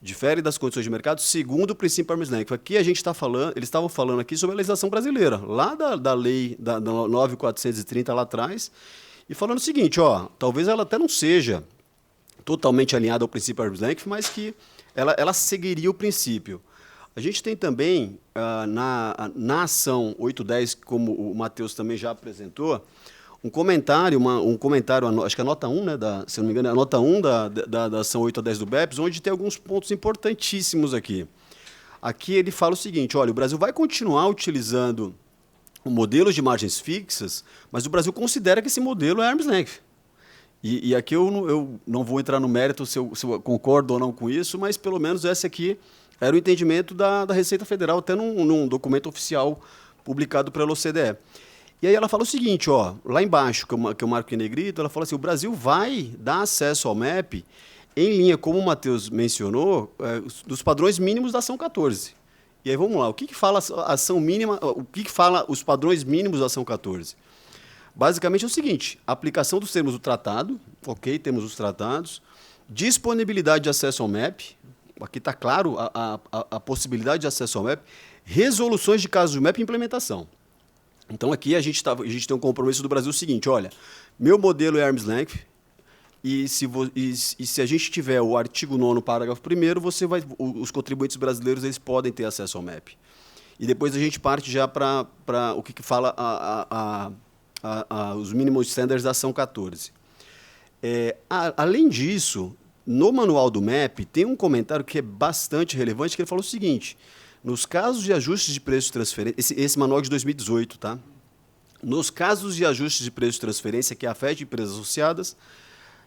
diferem das condições de mercado, segundo o princípio arm's length. Aqui a gente está falando, eles estavam falando aqui sobre a legislação brasileira, lá da lei da 9.430 lá atrás, e falando o seguinte, talvez ela até não seja totalmente alinhada ao princípio arm's length, mas que ela seguiria o princípio. A gente tem também, na ação 810, como o Matheus também já apresentou, um comentário, acho que a nota 1, né, se não me engano, é a nota 1 da ação 810 do BEPS, onde tem alguns pontos importantíssimos aqui. Aqui ele fala o seguinte, olha, o Brasil vai continuar utilizando o modelo de margens fixas, mas o Brasil considera que esse modelo é arm's length. E aqui eu não vou entrar no mérito se eu concordo ou não com isso, mas pelo menos esse aqui era o entendimento da Receita Federal, até num documento oficial publicado pela OCDE. E aí ela fala o seguinte, ó, lá embaixo, que eu marco em negrito, ela fala assim, o Brasil vai dar acesso ao MEP em linha, como o Matheus mencionou, dos padrões mínimos da ação 14. E aí vamos lá, o que fala a ação mínima, o que fala os padrões mínimos da ação 14? Basicamente é o seguinte, aplicação dos termos do tratado, ok, temos os tratados, disponibilidade de acesso ao MEP, aqui está claro a possibilidade de acesso ao MEP, resoluções de casos do MEP e implementação. Então aqui a gente tem um compromisso do Brasil o seguinte, olha, meu modelo é arm's length, e se a gente tiver o artigo 9º, parágrafo 1º, os contribuintes brasileiros eles podem ter acesso ao MEP. E depois a gente parte já para o que fala os mínimos standards da ação 14. Além disso, no manual do MEP, tem um comentário que é bastante relevante, que ele fala o seguinte, nos casos de ajustes de preço de transferência, esse manual é de 2018, tá? Nos casos de ajustes de preço de transferência que afetem empresas associadas,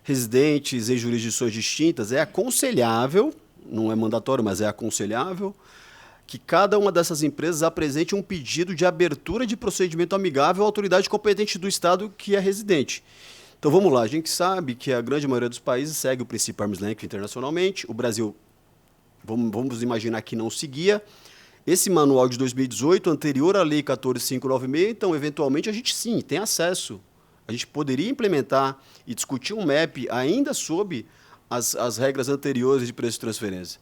residentes em jurisdições distintas, é aconselhável, não é mandatório, mas é aconselhável, que cada uma dessas empresas apresente um pedido de abertura de procedimento amigável à autoridade competente do Estado que é residente. Então, vamos lá. A gente sabe que a grande maioria dos países segue o princípio arm's length internacionalmente. O Brasil, vamos imaginar que não seguia. Esse manual de 2018, anterior à Lei 14.596, então, eventualmente, a gente, sim, tem acesso. A gente poderia implementar e discutir um MEP ainda sob as regras anteriores de preço de transferência.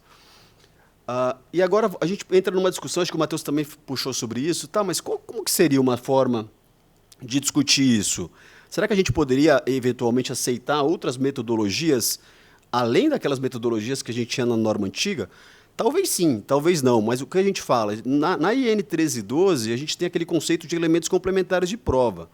E agora a gente entra numa discussão, acho que o Matheus também puxou sobre isso, tá, mas como que seria uma forma de discutir isso? Será que a gente poderia, eventualmente, aceitar outras metodologias, além daquelas metodologias que a gente tinha na norma antiga? Talvez sim, talvez não, mas o que a gente fala? Na IN 1312, a gente tem aquele conceito de elementos complementares de prova.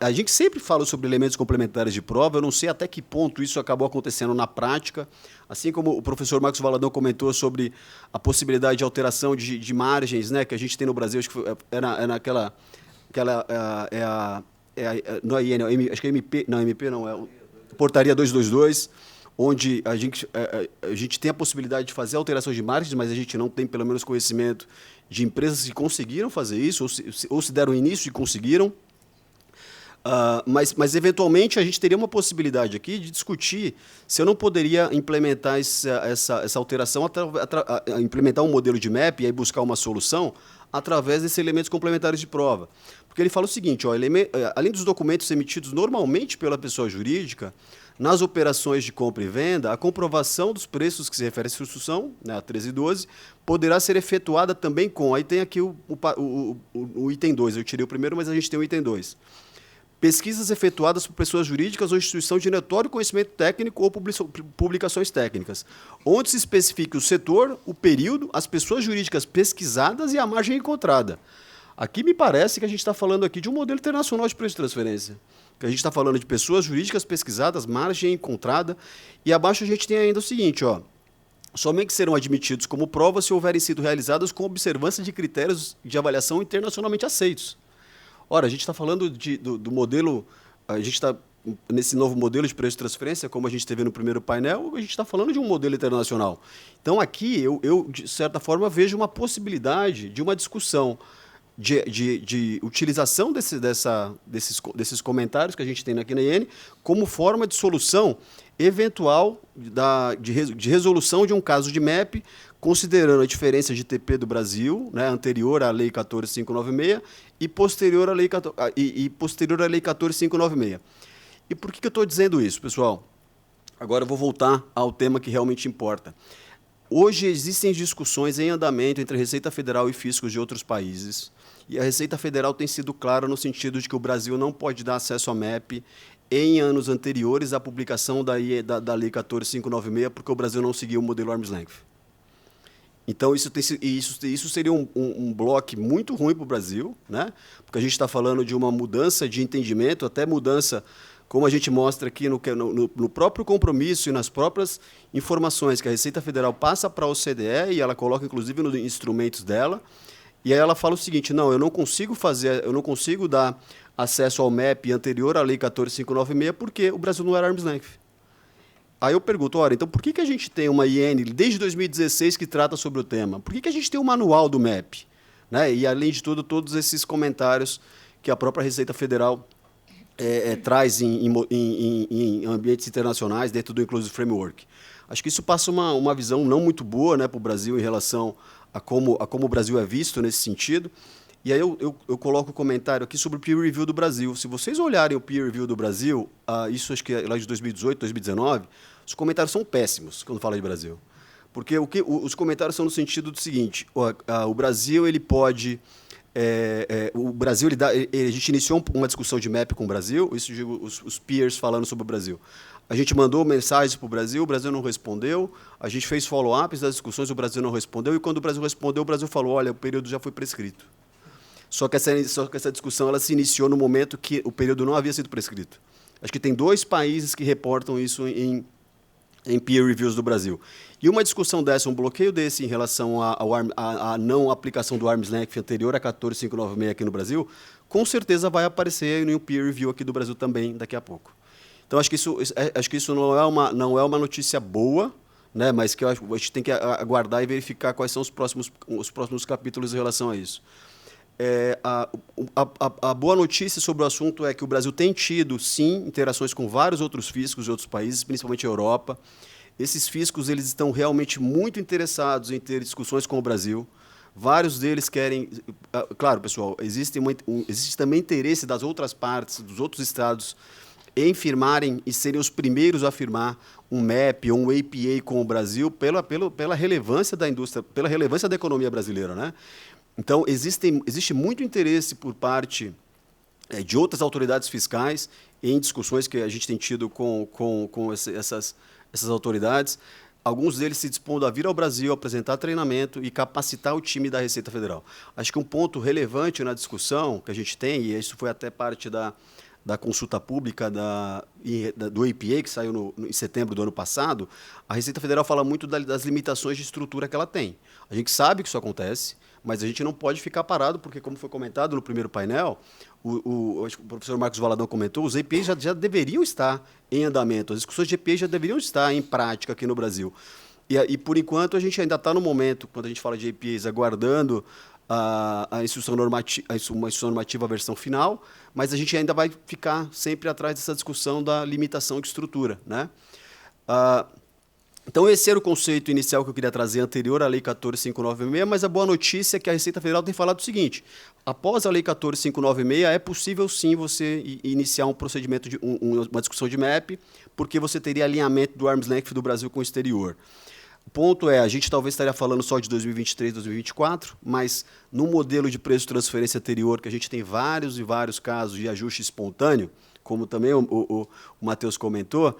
A gente sempre fala sobre elementos complementares de prova, eu não sei até que ponto isso acabou acontecendo na prática, assim como o professor Marcos Valadão comentou sobre a possibilidade de alteração de margens, né, que a gente tem no Brasil, acho que não é IN, acho que é MP, não, MP não, é Portaria 222, onde a gente tem a possibilidade de fazer alterações de margens, mas a gente não tem, pelo menos, conhecimento de empresas que conseguiram fazer isso, ou se deram início e conseguiram. Mas, eventualmente, a gente teria uma possibilidade aqui de discutir se eu não poderia implementar essa alteração, implementar um modelo de MEP e aí buscar uma solução através desses elementos complementares de prova. Porque ele fala o seguinte, ó, além dos documentos emitidos normalmente pela pessoa jurídica, nas operações de compra e venda, a comprovação dos preços que se refere à instrução, né, a 1312, poderá ser efetuada também com... Aí tem aqui o item 2, eu tirei o primeiro, mas a gente tem o item 2. Pesquisas efetuadas por pessoas jurídicas ou instituição de notório conhecimento técnico ou publicações técnicas, onde se especifique o setor, o período, as pessoas jurídicas pesquisadas e a margem encontrada. Aqui me parece que a gente está falando aqui de um modelo internacional de preço de transferência, que a gente está falando de pessoas jurídicas pesquisadas, margem encontrada, e abaixo a gente tem ainda o seguinte, ó, somente serão admitidos como prova se houverem sido realizadas com observância de critérios de avaliação internacionalmente aceitos. Ora, a gente está falando do modelo, a gente está nesse novo modelo de preço de transferência, como a gente teve no primeiro painel, a gente está falando de um modelo internacional. Então, aqui, eu de certa forma, vejo uma possibilidade de uma discussão de utilização desses comentários que a gente tem aqui na IN como forma de solução eventual de resolução de um caso de MEP, considerando a diferença de TP do Brasil, né, anterior à Lei 14.596 e posterior à Lei 14.596. E por que eu estou dizendo isso, pessoal? Agora eu vou voltar ao tema que realmente importa. Hoje existem discussões em andamento entre a Receita Federal e fiscos de outros países, e a Receita Federal tem sido clara no sentido de que o Brasil não pode dar acesso a MEP em anos anteriores à publicação da Lei 14.596, porque o Brasil não seguiu o modelo arm's length. Então, isso seria um bloco muito ruim para o Brasil, né? Porque a gente está falando de uma mudança de entendimento, até mudança, como a gente mostra aqui no próprio compromisso e nas próprias informações que a Receita Federal passa para a OCDE, e ela coloca, inclusive, nos instrumentos dela, e aí ela fala o seguinte, não, eu não consigo dar acesso ao MEP anterior à Lei 14.596, porque o Brasil não era arm's length. Aí eu pergunto, ora, então por que a gente tem uma IN desde 2016 que trata sobre o tema? Por que a gente tem um manual do MEP? Né? E, além de tudo, todos esses comentários que a própria Receita Federal traz em ambientes internacionais, dentro do Inclusive Framework. Acho que isso passa uma visão não muito boa, né, para o Brasil em relação a como o Brasil é visto nesse sentido. E aí eu coloco o comentário aqui sobre o peer review do Brasil. Se vocês olharem o peer review do Brasil, isso acho que é lá de 2018, 2019, os comentários são péssimos quando fala de Brasil. Porque os comentários são no sentido do seguinte: o Brasil ele pode... a gente iniciou uma discussão de MEP com o Brasil, isso digo os peers falando sobre o Brasil. A gente mandou mensagens para o Brasil não respondeu, a gente fez follow-ups das discussões, o Brasil não respondeu, e quando o Brasil respondeu, o Brasil falou, olha, o período já foi prescrito. Só que essa discussão ela se iniciou no momento que o período não havia sido prescrito. Acho que tem 2 países que reportam isso em peer reviews do Brasil. E uma discussão dessa, um bloqueio desse em relação à não aplicação do arm's length anterior a 14.596 aqui no Brasil, com certeza vai aparecer em um peer review aqui do Brasil também daqui a pouco. Então, acho que isso não é uma notícia boa, né, mas que a gente tem que aguardar e verificar quais são os próximos capítulos em relação a isso. A boa notícia sobre o assunto é que o Brasil tem tido, sim, interações com vários outros fiscos de outros países, principalmente a Europa. Esses fiscos eles estão realmente muito interessados em ter discussões com o Brasil. Vários deles querem... Claro, pessoal, existe também interesse das outras partes, dos outros estados, em firmarem e serem os primeiros a firmar um MEP ou um APA com o Brasil pela relevância da indústria, pela relevância da economia brasileira, né? Então, existe muito interesse por parte de outras autoridades fiscais em discussões que a gente tem tido com essas autoridades, alguns deles se dispondo a vir ao Brasil, apresentar treinamento e capacitar o time da Receita Federal. Acho que um ponto relevante na discussão que a gente tem, e isso foi até parte da consulta pública do APA, que saiu em setembro do ano passado, a Receita Federal fala muito das limitações de estrutura que ela tem. A gente sabe que isso acontece, mas a gente não pode ficar parado, porque, como foi comentado no primeiro painel, acho que o professor Marcos Valadão comentou, os EPAs já deveriam estar em andamento, as discussões de EPAs já deveriam estar em prática aqui no Brasil. E por enquanto, a gente ainda está no momento, quando a gente fala de EPAs, aguardando uma instrução normativa versão final, mas a gente ainda vai ficar sempre atrás dessa discussão da limitação de estrutura, né? Então, esse era o conceito inicial que eu queria trazer anterior à Lei 14.596, mas a boa notícia é que a Receita Federal tem falado o seguinte: após a Lei 14.596, é possível sim você iniciar um procedimento, uma discussão de MEP, porque você teria alinhamento do arm's length do Brasil com o exterior. O ponto é, a gente talvez estaria falando só de 2023, 2024, mas no modelo de preço de transferência anterior, que a gente tem vários e vários casos de ajuste espontâneo, como também o Matheus comentou,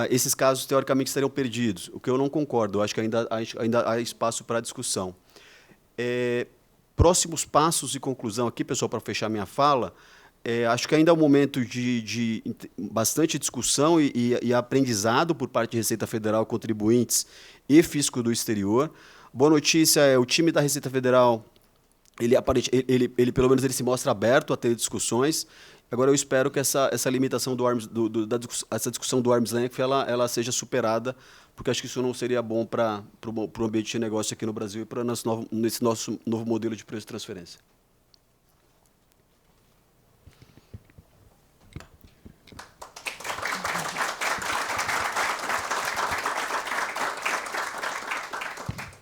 esses casos, teoricamente, estariam perdidos, o que eu não concordo. Eu acho que ainda há espaço para discussão. Próximos passos e conclusão aqui, pessoal, para fechar minha fala, acho que ainda é um momento de bastante discussão e aprendizado por parte de Receita Federal, contribuintes e fisco do exterior. Boa notícia é o time da Receita Federal, ele pelo menos ele se mostra aberto a ter discussões. Agora, eu espero que essa limitação essa discussão do arm's length ela seja superada, porque acho que isso não seria bom para o ambiente de negócio aqui no Brasil e para nesse nosso novo modelo de preço de transferência.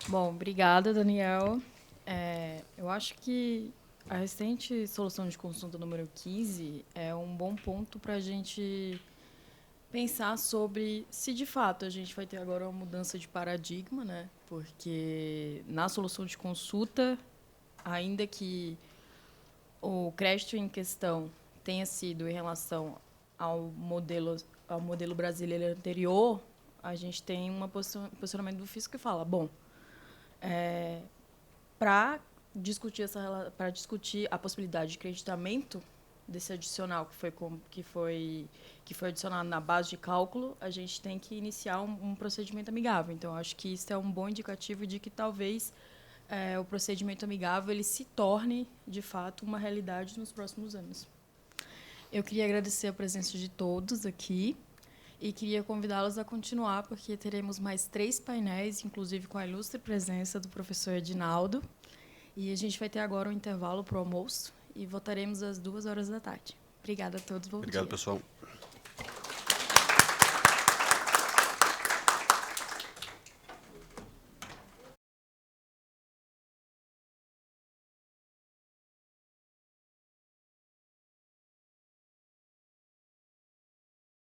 Bom, obrigada, Daniel. Eu acho que a recente solução de consulta número 15 é um bom ponto para a gente pensar sobre se, de fato, a gente vai ter agora uma mudança de paradigma, né? Porque na solução de consulta, ainda que o crédito em questão tenha sido em relação ao modelo brasileiro anterior, a gente tem um posicionamento do fisco que fala, bom, para discutir a possibilidade de creditamento desse adicional que foi adicionado na base de cálculo, a gente tem que iniciar um procedimento amigável. Então, acho que isso é um bom indicativo de que talvez o procedimento amigável ele se torne, de fato, uma realidade nos próximos anos. Eu queria agradecer a presença de todos aqui e queria convidá-los a continuar, porque teremos mais 3 painéis, inclusive com a ilustre presença do professor Edinaldo. E a gente vai ter agora um intervalo para o almoço e votaremos às 14h. Obrigada a todos. Bom Obrigado, dia. pessoal.